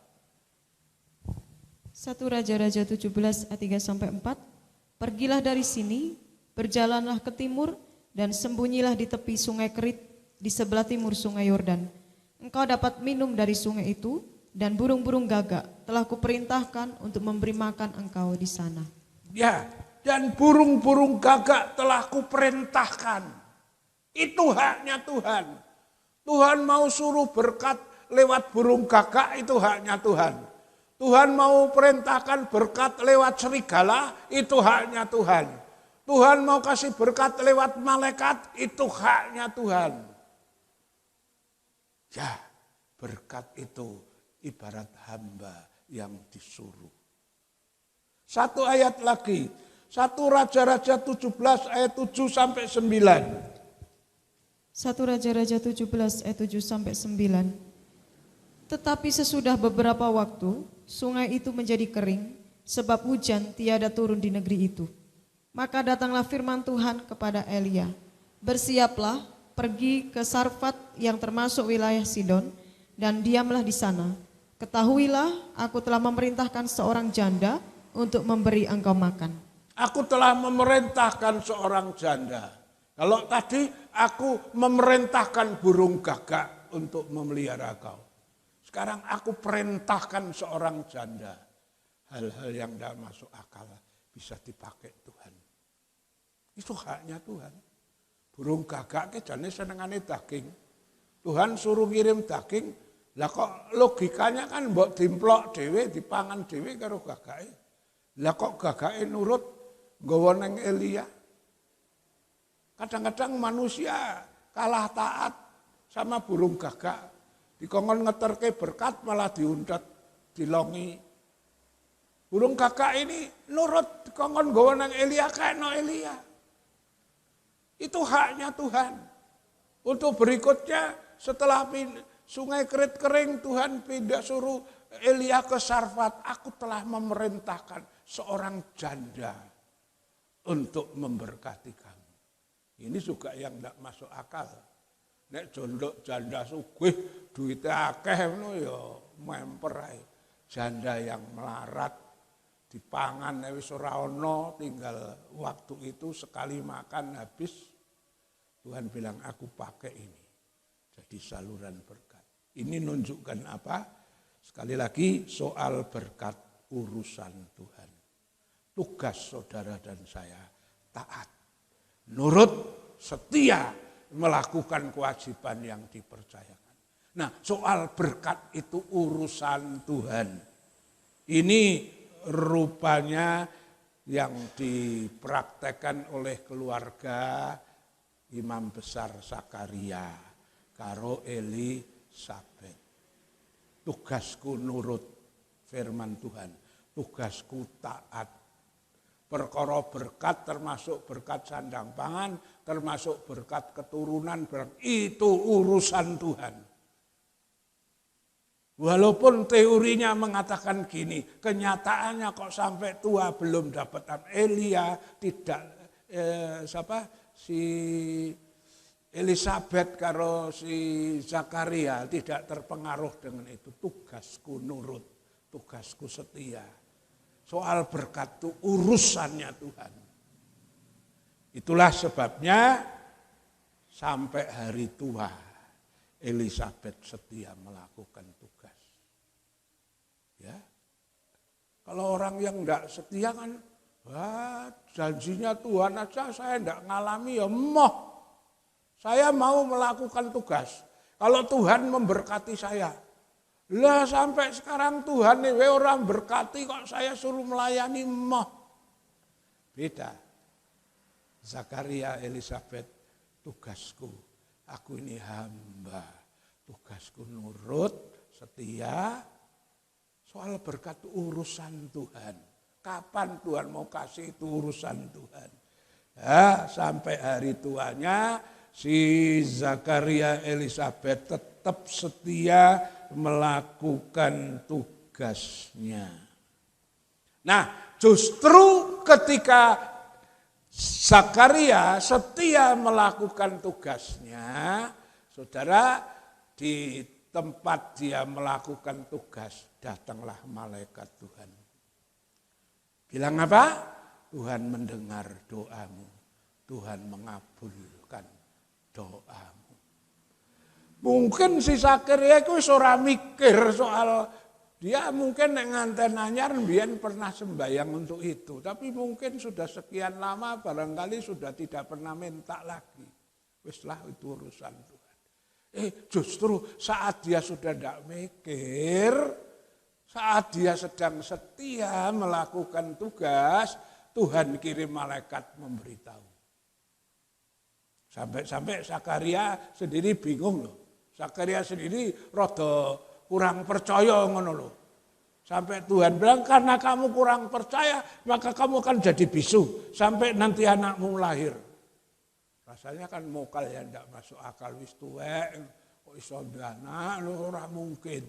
1 1 Raja-Raja 17 ayat 3 sampai 4. Pergilah dari sini, berjalanlah ke timur dan sembunyilah di tepi sungai Kerit di sebelah timur sungai Yordan. Engkau dapat minum dari sungai itu dan burung-burung gagak telah kuperintahkan untuk memberi makan engkau di sana. Ya, dan burung-burung gagak telah kuperintahkan. Itu haknya Tuhan. Tuhan mau suruh berkat lewat burung gagak, itu haknya Tuhan. Tuhan mau perintahkan berkat lewat serigala, itu haknya Tuhan. Tuhan mau kasih berkat lewat malaikat, itu haknya Tuhan. Ya, berkat itu ibarat hamba yang disuruh. Satu ayat lagi, 1 Raja-Raja 17 ayat 7 sampai 9. 1 Raja-Raja 17 ayat 7 sampai 9. Tetapi sesudah beberapa waktu, sungai itu menjadi kering, sebab hujan tiada turun di negeri itu. Maka datanglah firman Tuhan kepada Elia, bersiaplah, pergi ke Sarfat yang termasuk wilayah Sidon, dan diamlah di sana. Ketahuilah, aku telah memerintahkan seorang janda untuk memberi engkau makan. Aku telah memerintahkan seorang janda. Kalau tadi aku memerintahkan burung gagak untuk memelihara kau. Sekarang aku perintahkan seorang janda. Hal-hal yang tidak masuk akal bisa dipakai Tuhan. Itu haknya Tuhan. Burung gagak jane senengane daging. Tuhan suruh ngirim daging. Lah kok logikanya kan mbok dimplok dhewe, dipangan dhewe karo gagake. Lah kok gagake nurut nggawa nang Elia. Kadang-kadang manusia kalah taat sama burung gagak. Dikongkon ngeterke berkat malah diundat, dilongi. Burung gagak ini nurut dikongkon nggawa nang Elia kena Elia. Itu haknya Tuhan. Untuk berikutnya setelah sungai Kerit kering, Tuhan pindah suruh Elia ke Sarfat. Aku telah memerintahkan seorang janda untuk memberkati kamu. Ini juga yang tidak masuk akal. Nek jondok janda sugih duitnya akeh ngono ya memper ae. Janda yang melarat dipangan wis ora ana, tinggal waktu itu sekali makan habis. Tuhan bilang aku pakai ini jadi saluran berkat. Ini nunjukkan apa? Sekali lagi soal berkat urusan Tuhan. Tugas saudara dan saya taat, nurut, setia melakukan kewajiban yang dipercayakan. Nah, soal berkat itu urusan Tuhan. Ini rupanya yang dipraktekkan oleh keluarga Imam Besar Zakaria karo Elisabet. Tugasku nurut firman Tuhan, tugasku taat. Perkara berkat termasuk berkat sandang pangan, termasuk berkat keturunan, itu urusan Tuhan. Walaupun teorinya mengatakan gini, kenyataannya kok sampai tua belum dapat. Elia tidak, si Elisabet karo si Zakaria tidak terpengaruh dengan itu. Tugasku nurut, tugasku setia. Soal berkat itu urusannya Tuhan. Itulah sebabnya sampai hari tua Elisabet setia melakukan tugas. Ya, kalau orang yang enggak setia kan, janjinya Tuhan aja saya enggak ngalami ya moh. Saya mau melakukan tugas. Kalau Tuhan memberkati saya, lah sampai sekarang Tuhan nih orang berkati kok saya suruh melayani moh. Beda. Zakaria, Elisabet, tugasku. Aku ini hamba. Tugasku nurut, setia. Soal berkat urusan Tuhan. Kapan Tuhan mau kasih itu urusan Tuhan. Ya, sampai hari tuanya si Zakaria, Elisabet tetap setia melakukan tugasnya. Nah, justru ketika Zakaria setia melakukan tugasnya, saudara, di tempat dia melakukan tugas, datanglah malaikat Tuhan. Bilang apa? Tuhan mendengar doamu. Tuhan mengabulkan doamu. Mungkin si Zakaria itu ora mikir soal dia mungkin nganten anyar mbiyen pernah sembahyang untuk itu, tapi mungkin sudah sekian lama barangkali sudah tidak pernah minta lagi. Wislah itu urusan Tuhan. Justru saat dia sudah tidak mikir, saat dia sedang setia melakukan tugas, Tuhan kirim malaikat memberitahu. Sampai Zakaria sendiri bingung loh. Zakaria sendiri rada kurang percaya ngono loh. Sampai Tuhan bilang karena kamu kurang percaya maka kamu akan jadi bisu sampai nanti anakmu lahir. Rasanya kan mokal ya ndak masuk akal wis tuwek kok iso anak ora mungkin.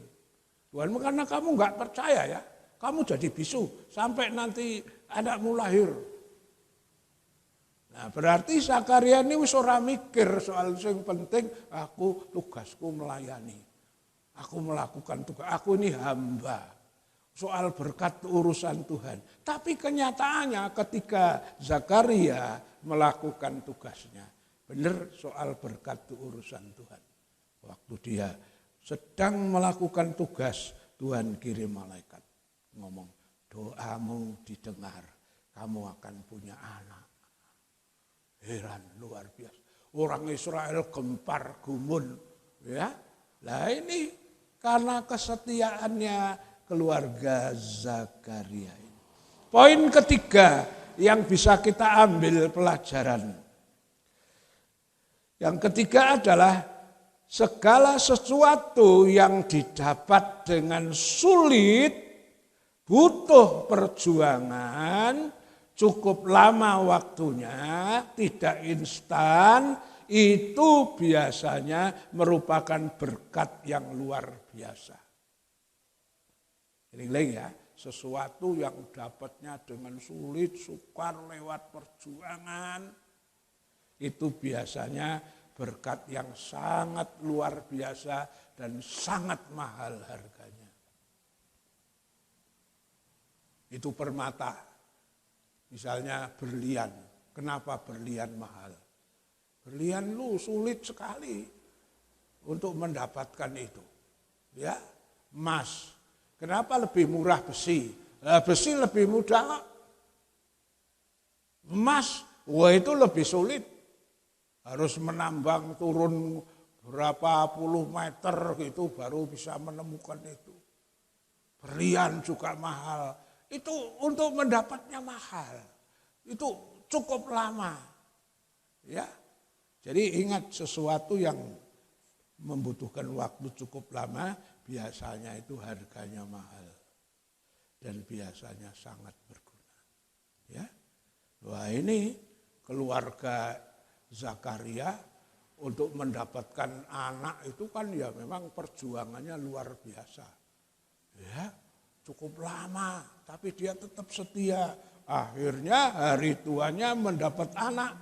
Tuhan karena kamu enggak percaya ya, kamu jadi bisu sampai nanti anakmu lahir. Nah, berarti Zakaria ini wis ora mikir soal sing penting aku tugasku melayani. Aku melakukan tugas, aku ini hamba. Soal berkat urusan Tuhan. Tapi kenyataannya ketika Zakaria melakukan tugasnya, benar soal berkat urusan Tuhan. Waktu dia sedang melakukan tugas, Tuhan kirim malaikat. Ngomong, doamu didengar, kamu akan punya anak. Heran, luar biasa. Orang Israel gempar gumun. Ya, nah ini karena kesetiaannya keluarga Zakaria ini. Poin ketiga yang bisa kita ambil pelajaran. Yang ketiga adalah segala sesuatu yang didapat dengan sulit, butuh perjuangan, cukup lama waktunya, tidak instan, itu biasanya merupakan berkat yang luar biasa. Eling-eling ya, sesuatu yang dapatnya dengan sulit, sukar, lewat perjuangan, itu biasanya berkat yang sangat luar biasa dan sangat mahal harganya. Itu permata, misalnya berlian. Kenapa berlian mahal? Berlian lu sulit sekali untuk mendapatkan itu. Ya, emas. Kenapa lebih murah besi? Besi lebih mudah. Emas, wah itu lebih sulit. Harus menambang turun berapa puluh meter gitu baru bisa menemukan itu. Berlian juga mahal. Itu untuk mendapatnya mahal. Itu cukup lama. Ya. Jadi ingat sesuatu yang membutuhkan waktu cukup lama, biasanya itu harganya mahal. Dan biasanya sangat berguna. Ya. Wah ini keluarga Zakaria untuk mendapatkan anak itu kan ya memang perjuangannya luar biasa. Ya, cukup lama, tapi dia tetap setia. Akhirnya hari tuanya mendapat anak.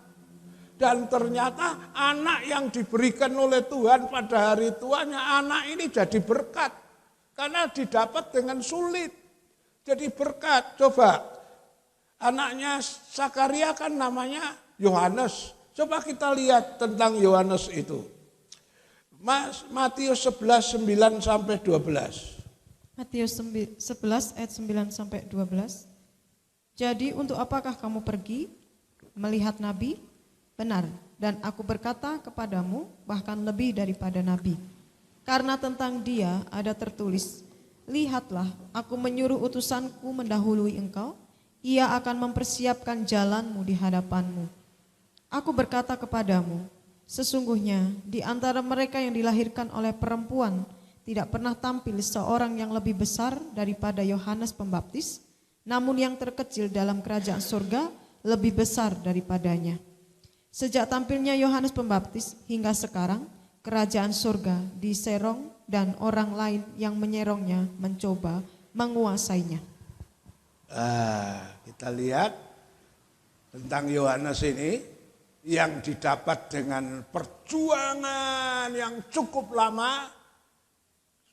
Dan ternyata anak yang diberikan oleh Tuhan pada hari tuanya, anak ini jadi berkat. Karena didapat dengan sulit. Jadi berkat. Coba, anaknya Zakaria kan namanya Yohanes. Coba kita lihat tentang Yohanes itu. Matius 11, 9 sampai 12. Matius 11 ayat 9 sampai 12. Jadi untuk apakah kamu pergi melihat nabi? Benar, dan aku berkata kepadamu bahkan lebih daripada nabi. Karena tentang dia ada tertulis, lihatlah aku menyuruh utusanku mendahului engkau, ia akan mempersiapkan jalanmu di hadapanmu. Aku berkata kepadamu, sesungguhnya di antara mereka yang dilahirkan oleh perempuan tidak pernah tampil seorang yang lebih besar daripada Yohanes Pembaptis, namun yang terkecil dalam kerajaan surga lebih besar daripadanya. Sejak tampilnya Yohanes Pembaptis hingga sekarang, kerajaan surga diserong dan orang lain yang menyerongnya mencoba menguasainya. Kita lihat tentang Yohanes ini yang didapat dengan perjuangan yang cukup lama.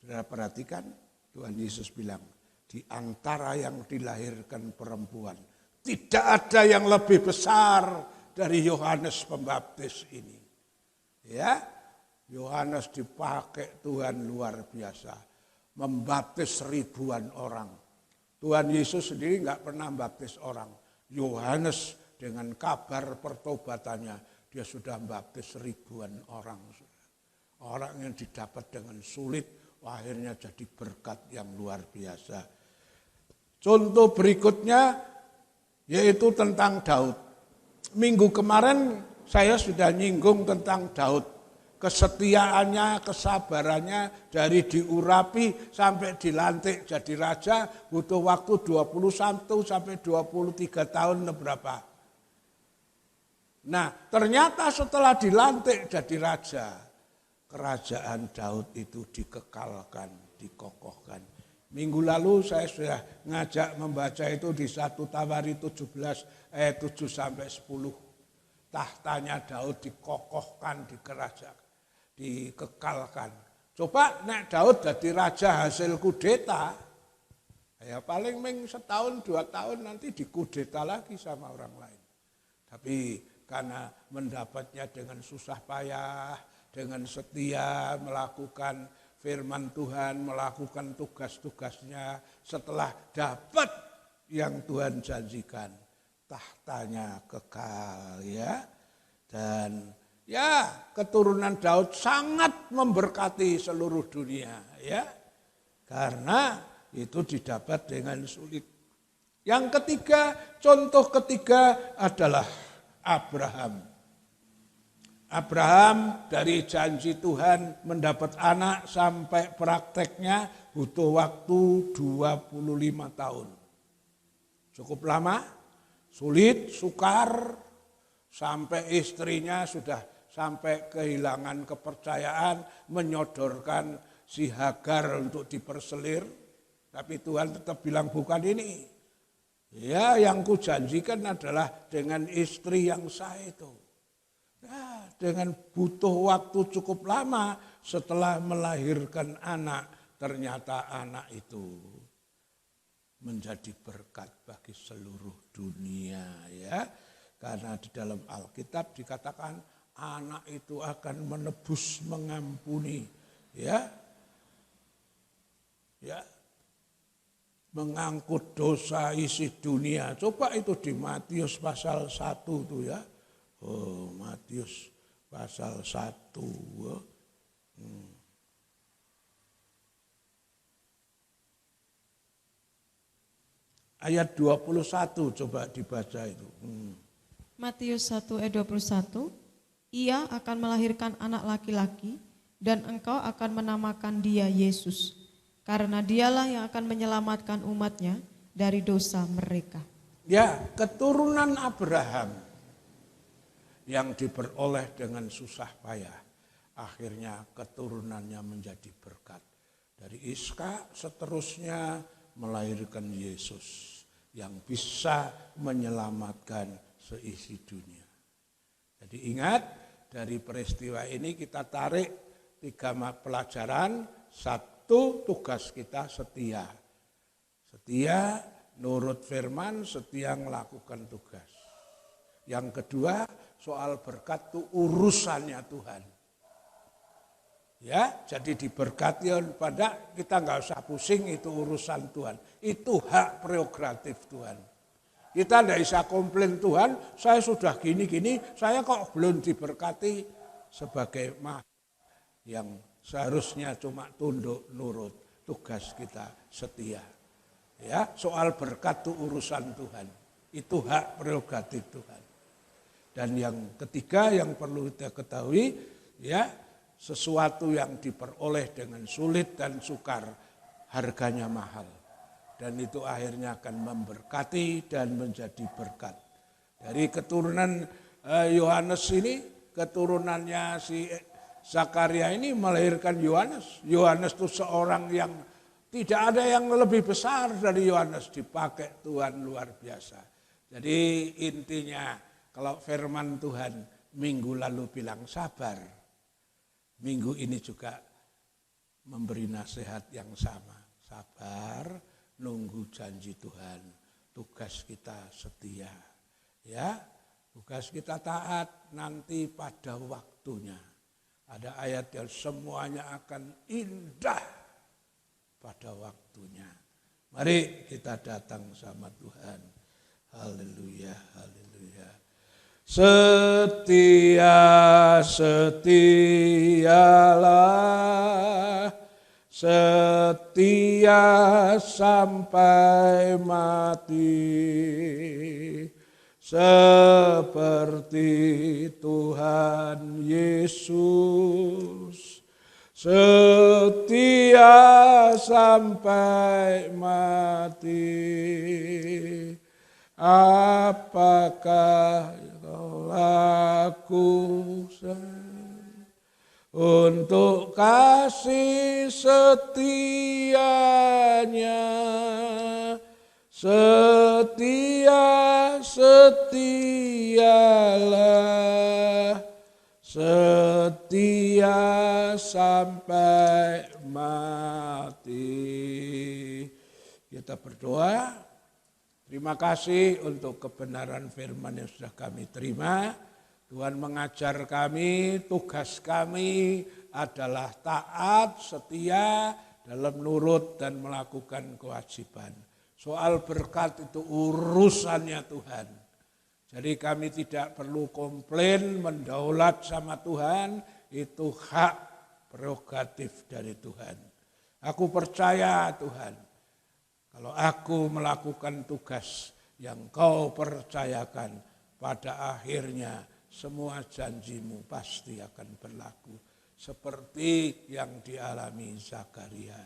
Saudara perhatikan, Tuhan Yesus bilang, di antara yang dilahirkan perempuan. Tidak ada yang lebih besar dari Yohanes Pembaptis ini. Ya, Yohanes dipakai Tuhan luar biasa. Membaptis ribuan orang. Tuhan Yesus sendiri nggak pernah membaptis orang. Yohanes dengan kabar pertobatannya, dia sudah membaptis ribuan orang. Orang yang didapat dengan sulit, akhirnya jadi berkat yang luar biasa. Contoh berikutnya yaitu tentang Daud. Minggu kemarin saya sudah nyinggung tentang Daud. Kesetiaannya, kesabarannya dari diurapi sampai dilantik jadi raja butuh waktu 21 sampai 23 tahun berapa. Nah, ternyata setelah dilantik jadi raja, kerajaan Daud itu dikekalkan, dikokohkan. Minggu lalu saya sudah ngajak membaca itu di 1 Tawari 17 ayat 7 sampai 10. Tahtanya Daud dikokohkan di kerajaan, dikekalkan. Coba nek Daud jadi raja hasil kudeta, ya paling setahun 2 tahun nanti dikudeta lagi sama orang lain. Tapi karena mendapatnya dengan susah payah, dengan setia melakukan firman Tuhan, melakukan tugas-tugasnya, setelah dapat yang Tuhan janjikan, tahtanya kekal ya. Dan ya, keturunan Daud sangat memberkati seluruh dunia ya. Karena itu didapat dengan sulit. Yang ketiga, contoh ketiga adalah Abraham. Abraham dari janji Tuhan mendapat anak sampai prakteknya butuh waktu 25 tahun. Cukup lama, sulit, sukar, sampai istrinya sudah sampai kehilangan kepercayaan, menyodorkan si Hagar untuk diperselir. Tapi Tuhan tetap bilang bukan ini. Ya, yang kujanjikan adalah dengan istri yang sah itu. Nah, dengan butuh waktu cukup lama setelah melahirkan anak, ternyata anak itu menjadi berkat bagi seluruh dunia ya. Karena di dalam Alkitab dikatakan anak itu akan menebus, mengampuni ya. Ya. Mengangkut dosa isi dunia. Coba itu di Matius pasal 1 tuh ya. Oh, Matius pasal 1. Ayat 21 coba dibaca itu. Matius 1 ayat 21, ia akan melahirkan anak laki-laki dan engkau akan menamakan dia Yesus. Karena dialah yang akan menyelamatkan umatnya dari dosa mereka. Ya, keturunan Abraham yang diperoleh dengan susah payah, akhirnya keturunannya menjadi berkat. Dari Ishak seterusnya melahirkan Yesus yang bisa menyelamatkan seisi dunia. Jadi ingat, dari peristiwa ini kita tarik 3 pelajaran. 1, tugas kita setia. Setia nurut firman, setia melakukan tugas. Yang kedua, soal berkat itu urusannya Tuhan. Ya, jadi diberkati pada kita nggak usah pusing, itu urusan Tuhan. Itu hak prerogatif Tuhan. Kita tidak bisa komplain Tuhan, saya sudah gini-gini, saya kok belum diberkati sebagai yang seharusnya cuma tunduk nurut, tugas kita setia. Ya, soal berkat itu urusan Tuhan. Itu hak prerogatif Tuhan. Dan yang ketiga yang perlu kita ketahui, ya, sesuatu yang diperoleh dengan sulit dan sukar, harganya mahal. Dan itu akhirnya akan memberkati dan menjadi berkat. Dari keturunan Yohanes ini, keturunannya si Zakaria ini melahirkan Yohanes. Yohanes itu seorang yang tidak ada yang lebih besar dari Yohanes, dipakai Tuhan luar biasa. Jadi intinya, kalau firman Tuhan minggu lalu bilang sabar, minggu ini juga memberi nasihat yang sama. Sabar, nunggu janji Tuhan. Tugas kita setia. Ya, tugas kita taat nanti pada waktunya. Ada ayat yang semuanya akan indah pada waktunya. Mari kita datang sama Tuhan. Haleluya, haleluya. Setialah, setia sampai mati, seperti Tuhan Yesus. Setia sampai mati. Apakah kau lakukan untuk kasih setianya? Setia, setialah, setia sampai mati. Kita berdoa. Terima kasih untuk kebenaran firman yang sudah kami terima. Tuhan mengajar kami, tugas kami adalah taat, setia dalam nurut dan melakukan kewajiban. Soal berkat itu urusannya Tuhan. Jadi kami tidak perlu komplain, mendaulat sama Tuhan, itu hak prerogatif dari Tuhan. Aku percaya Tuhan. Kalau aku melakukan tugas yang kau percayakan, pada akhirnya semua janjimu pasti akan berlaku. Seperti yang dialami Zakaria.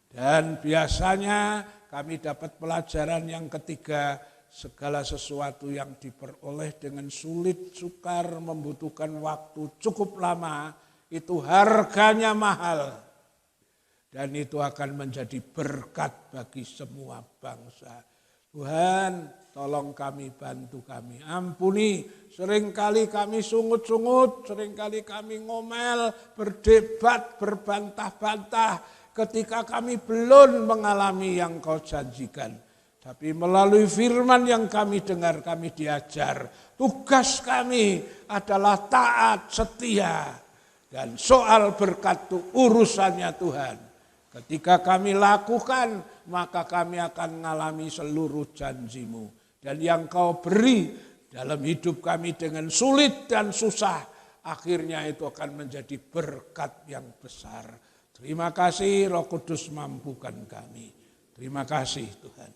Dan biasanya kami dapat pelajaran yang ketiga, segala sesuatu yang diperoleh dengan sulit, sukar, membutuhkan waktu cukup lama, itu harganya mahal. Dan itu akan menjadi berkat bagi semua bangsa. Tuhan, tolong kami, bantu kami. Ampuni, seringkali kami sungut-sungut, seringkali kami ngomel, berdebat, berbantah-bantah. Ketika kami belum mengalami yang kau janjikan. Tapi melalui firman yang kami dengar, kami diajar. Tugas kami adalah taat, setia. Dan soal berkat itu urusannya Tuhan. Ketika kami lakukan, maka kami akan mengalami seluruh janjimu. Dan yang kau beri dalam hidup kami dengan sulit dan susah, akhirnya itu akan menjadi berkat yang besar. Terima kasih Roh Kudus mampukan kami. Terima kasih Tuhan.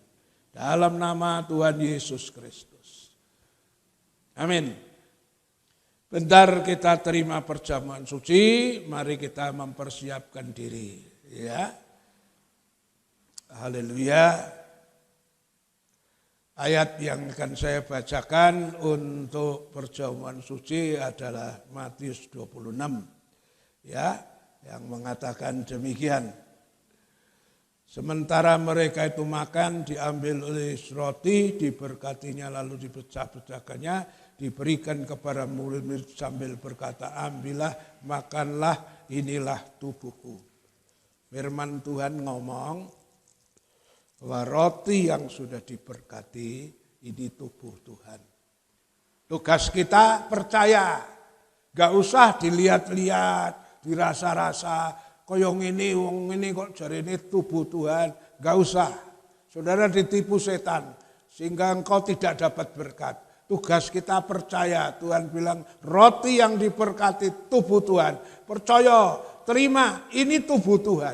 Dalam nama Tuhan Yesus Kristus. Amin. Bentar kita terima perjamuan suci, mari kita mempersiapkan diri. Ya, haleluya. Ayat yang akan saya bacakan untuk perjamuan suci adalah Matius 26. Ya, yang mengatakan demikian. Sementara mereka itu makan, diambil oleh roti, diberkatinya lalu dipecah-pecahkannya, diberikan kepada murid-murid sambil berkata, ambillah, makanlah, inilah tubuhku. Firman Tuhan ngomong bahwa roti yang sudah diberkati ini tubuh Tuhan. Tugas kita percaya, gak usah dilihat-lihat, dirasa-rasa, koyong ini, wong ini kok jari ini tubuh Tuhan, gak usah. Saudara ditipu setan sehingga engkau tidak dapat berkat. Tugas kita percaya, Tuhan bilang roti yang diberkati tubuh Tuhan. Percaya, terima, ini tubuh Tuhan.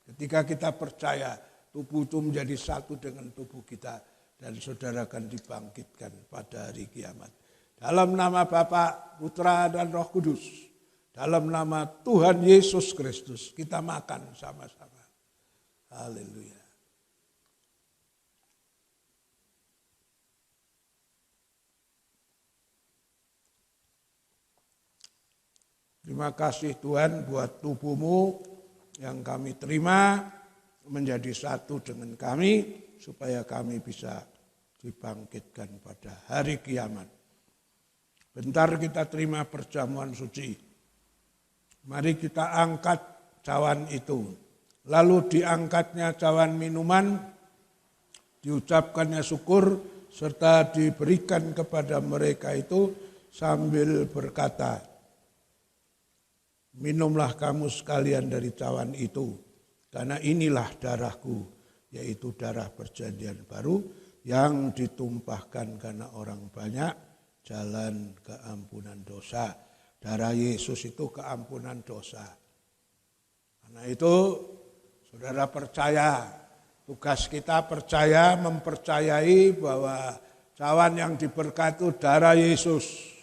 Ketika kita percaya, tubuh itu menjadi satu dengan tubuh kita. Dan saudara akan dibangkitkan pada hari kiamat. Dalam nama Bapa, Putra, dan Roh Kudus. Dalam nama Tuhan Yesus Kristus, kita makan sama-sama. Haleluya. Terima kasih Tuhan buat tubuhmu yang kami terima menjadi satu dengan kami supaya kami bisa dibangkitkan pada hari kiamat. Bentar kita terima perjamuan suci. Mari kita angkat cawan itu. Lalu diangkatnya cawan minuman Diucapkannya syukur serta diberikan kepada mereka itu sambil berkata, minumlah kamu sekalian dari cawan itu, karena inilah darahku, yaitu darah perjanjian baru yang ditumpahkan karena orang banyak jalan keampunan dosa. Darah Yesus itu keampunan dosa. Karena itu saudara percaya, tugas kita percaya, mempercayai bahwa cawan yang diberkati itu darah Yesus.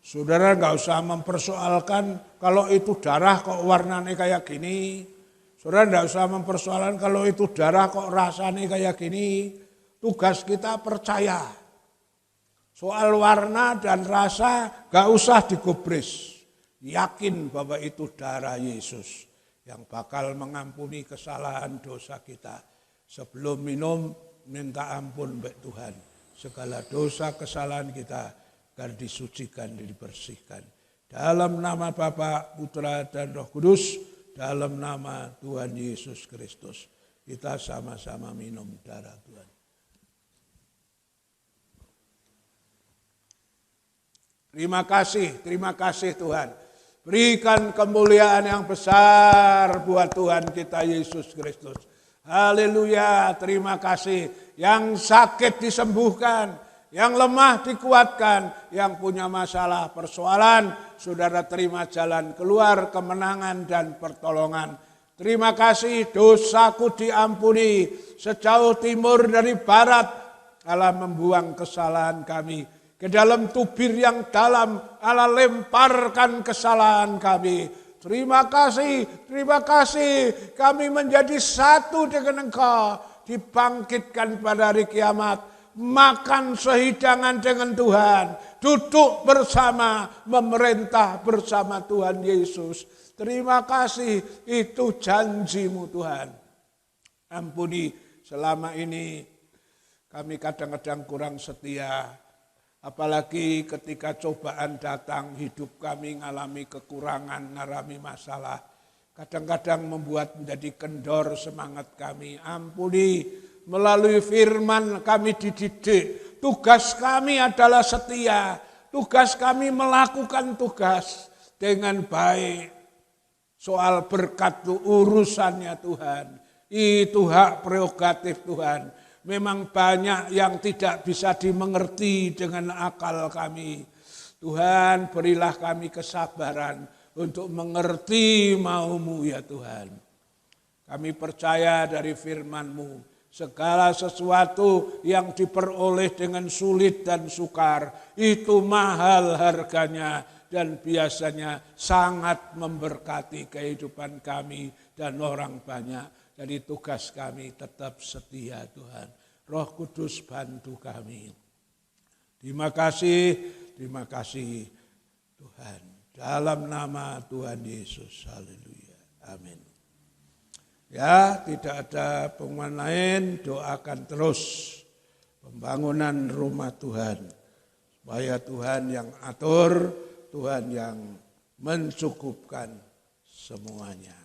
Saudara nggak usah mempersoalkan kalau itu darah kok warnanya kayak gini. Saudara nggak usah mempersoalkan kalau itu darah kok rasanya kayak gini. Tugas kita percaya. Soal warna dan rasa nggak usah digubris. Yakin bahwa itu darah Yesus yang bakal mengampuni kesalahan dosa kita. Sebelum minum, minta ampun baik Tuhan. Segala dosa kesalahan kita agar disucikan, dibersihkan. Dalam nama Bapa, Putra, dan Roh Kudus, dalam nama Tuhan Yesus Kristus, kita sama-sama minum darah Tuhan. Terima kasih Tuhan. Berikan kemuliaan yang besar buat Tuhan kita Yesus Kristus. Haleluya, terima kasih. Yang sakit disembuhkan, yang lemah dikuatkan, yang punya masalah persoalan, saudara terima jalan keluar, kemenangan dan pertolongan. Terima kasih, dosaku diampuni sejauh timur dari barat. Allah membuang kesalahan kami ke dalam tubir yang dalam, Allah lemparkan kesalahan kami. Terima kasih, kami menjadi satu dengan Engkau, dibangkitkan pada hari kiamat, makan sehidangan dengan Tuhan, duduk bersama, memerintah bersama Tuhan Yesus. Terima kasih, itu janjimu Tuhan. Ampuni selama ini kami kadang-kadang kurang setia. Apalagi ketika cobaan datang, hidup kami mengalami kekurangan, mengalami masalah. Kadang-kadang membuat menjadi kendor semangat kami. Ampuni, melalui firman kami dididik. Tugas kami adalah setia. Tugas kami melakukan tugas dengan baik. Soal berkat itu urusannya Tuhan. Itu hak prerogatif Tuhan. Memang banyak yang tidak bisa dimengerti dengan akal kami. Tuhan, berilah kami kesabaran untuk mengerti mau-Mu ya Tuhan. Kami percaya dari firman-Mu, segala sesuatu yang diperoleh dengan sulit dan sukar, itu mahal harganya dan biasanya sangat memberkati kehidupan kami dan orang banyak. Jadi tugas kami tetap setia Tuhan. Roh Kudus bantu kami. Terima kasih Tuhan. Dalam nama Tuhan Yesus. Haleluya. Amin. Ya, tidak ada pengumuman lain. Doakan terus pembangunan rumah Tuhan. Supaya Tuhan yang atur, Tuhan yang mencukupkan semuanya.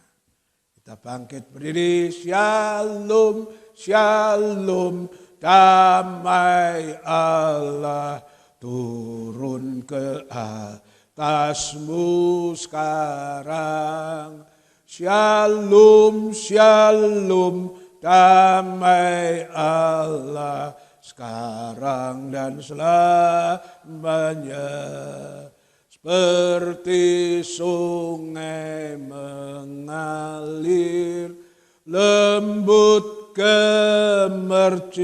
Kita bangkit berdiri, shalom, shalom, damai Allah turun ke atasmu sekarang. Shalom, shalom, damai Allah sekarang dan selamanya. Seperti sungai mengalir, lembut gemercik,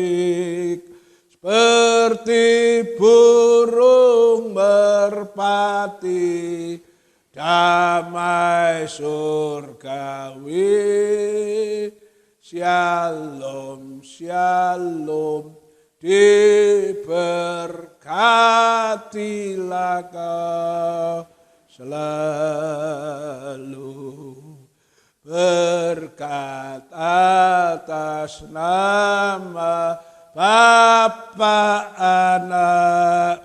seperti burung merpati, damai surgawi. Shalom, shalom, diberkatilah kau selalu. Berkat atas nama Bapa, Anak,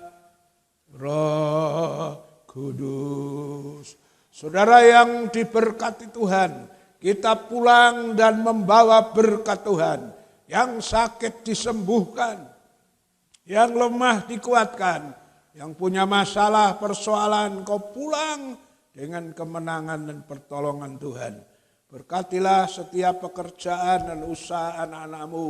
Roh Kudus. Saudara yang diberkati Tuhan, kita pulang dan membawa berkat Tuhan. yang sakit disembuhkan, yang lemah dikuatkan, yang punya masalah, persoalan, kau pulang dengan kemenangan dan pertolongan Tuhan. Berkatilah setiap pekerjaan dan usaha anak-anakmu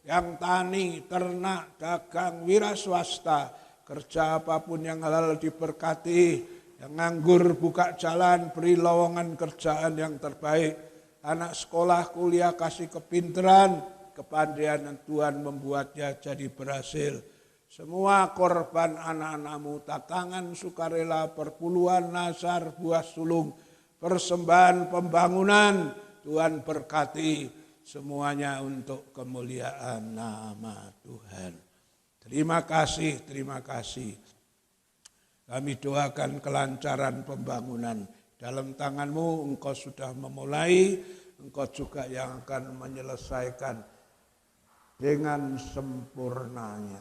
yang tani, ternak, dagang, wira swasta, kerja apapun yang halal diberkati, yang nganggur buka jalan, beri lowongan kerjaan yang terbaik, anak sekolah, kuliah, kasih kepintaran, kepandaian dan Tuhan membuatnya jadi berhasil. Semua korban anak-anakmu, tatangan sukarela, perpuluhan, nazar, buah sulung, persembahan pembangunan, Tuhan berkati semuanya untuk kemuliaan nama Tuhan. Terima kasih, terima kasih. Kami doakan kelancaran pembangunan. Dalam tanganmu engkau sudah memulai, engkau juga yang akan menyelesaikan dengan sempurnanya.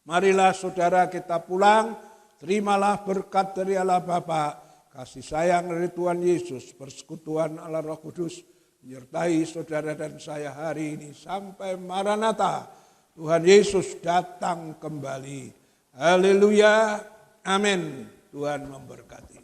Marilah saudara kita pulang, terimalah berkat dari Allah Bapa, kasih sayang dari Tuhan Yesus, persekutuan Allah Roh Kudus, menyertai saudara dan saya hari ini sampai Maranatha. Tuhan Yesus datang kembali. Haleluya, amin. Tuhan memberkati.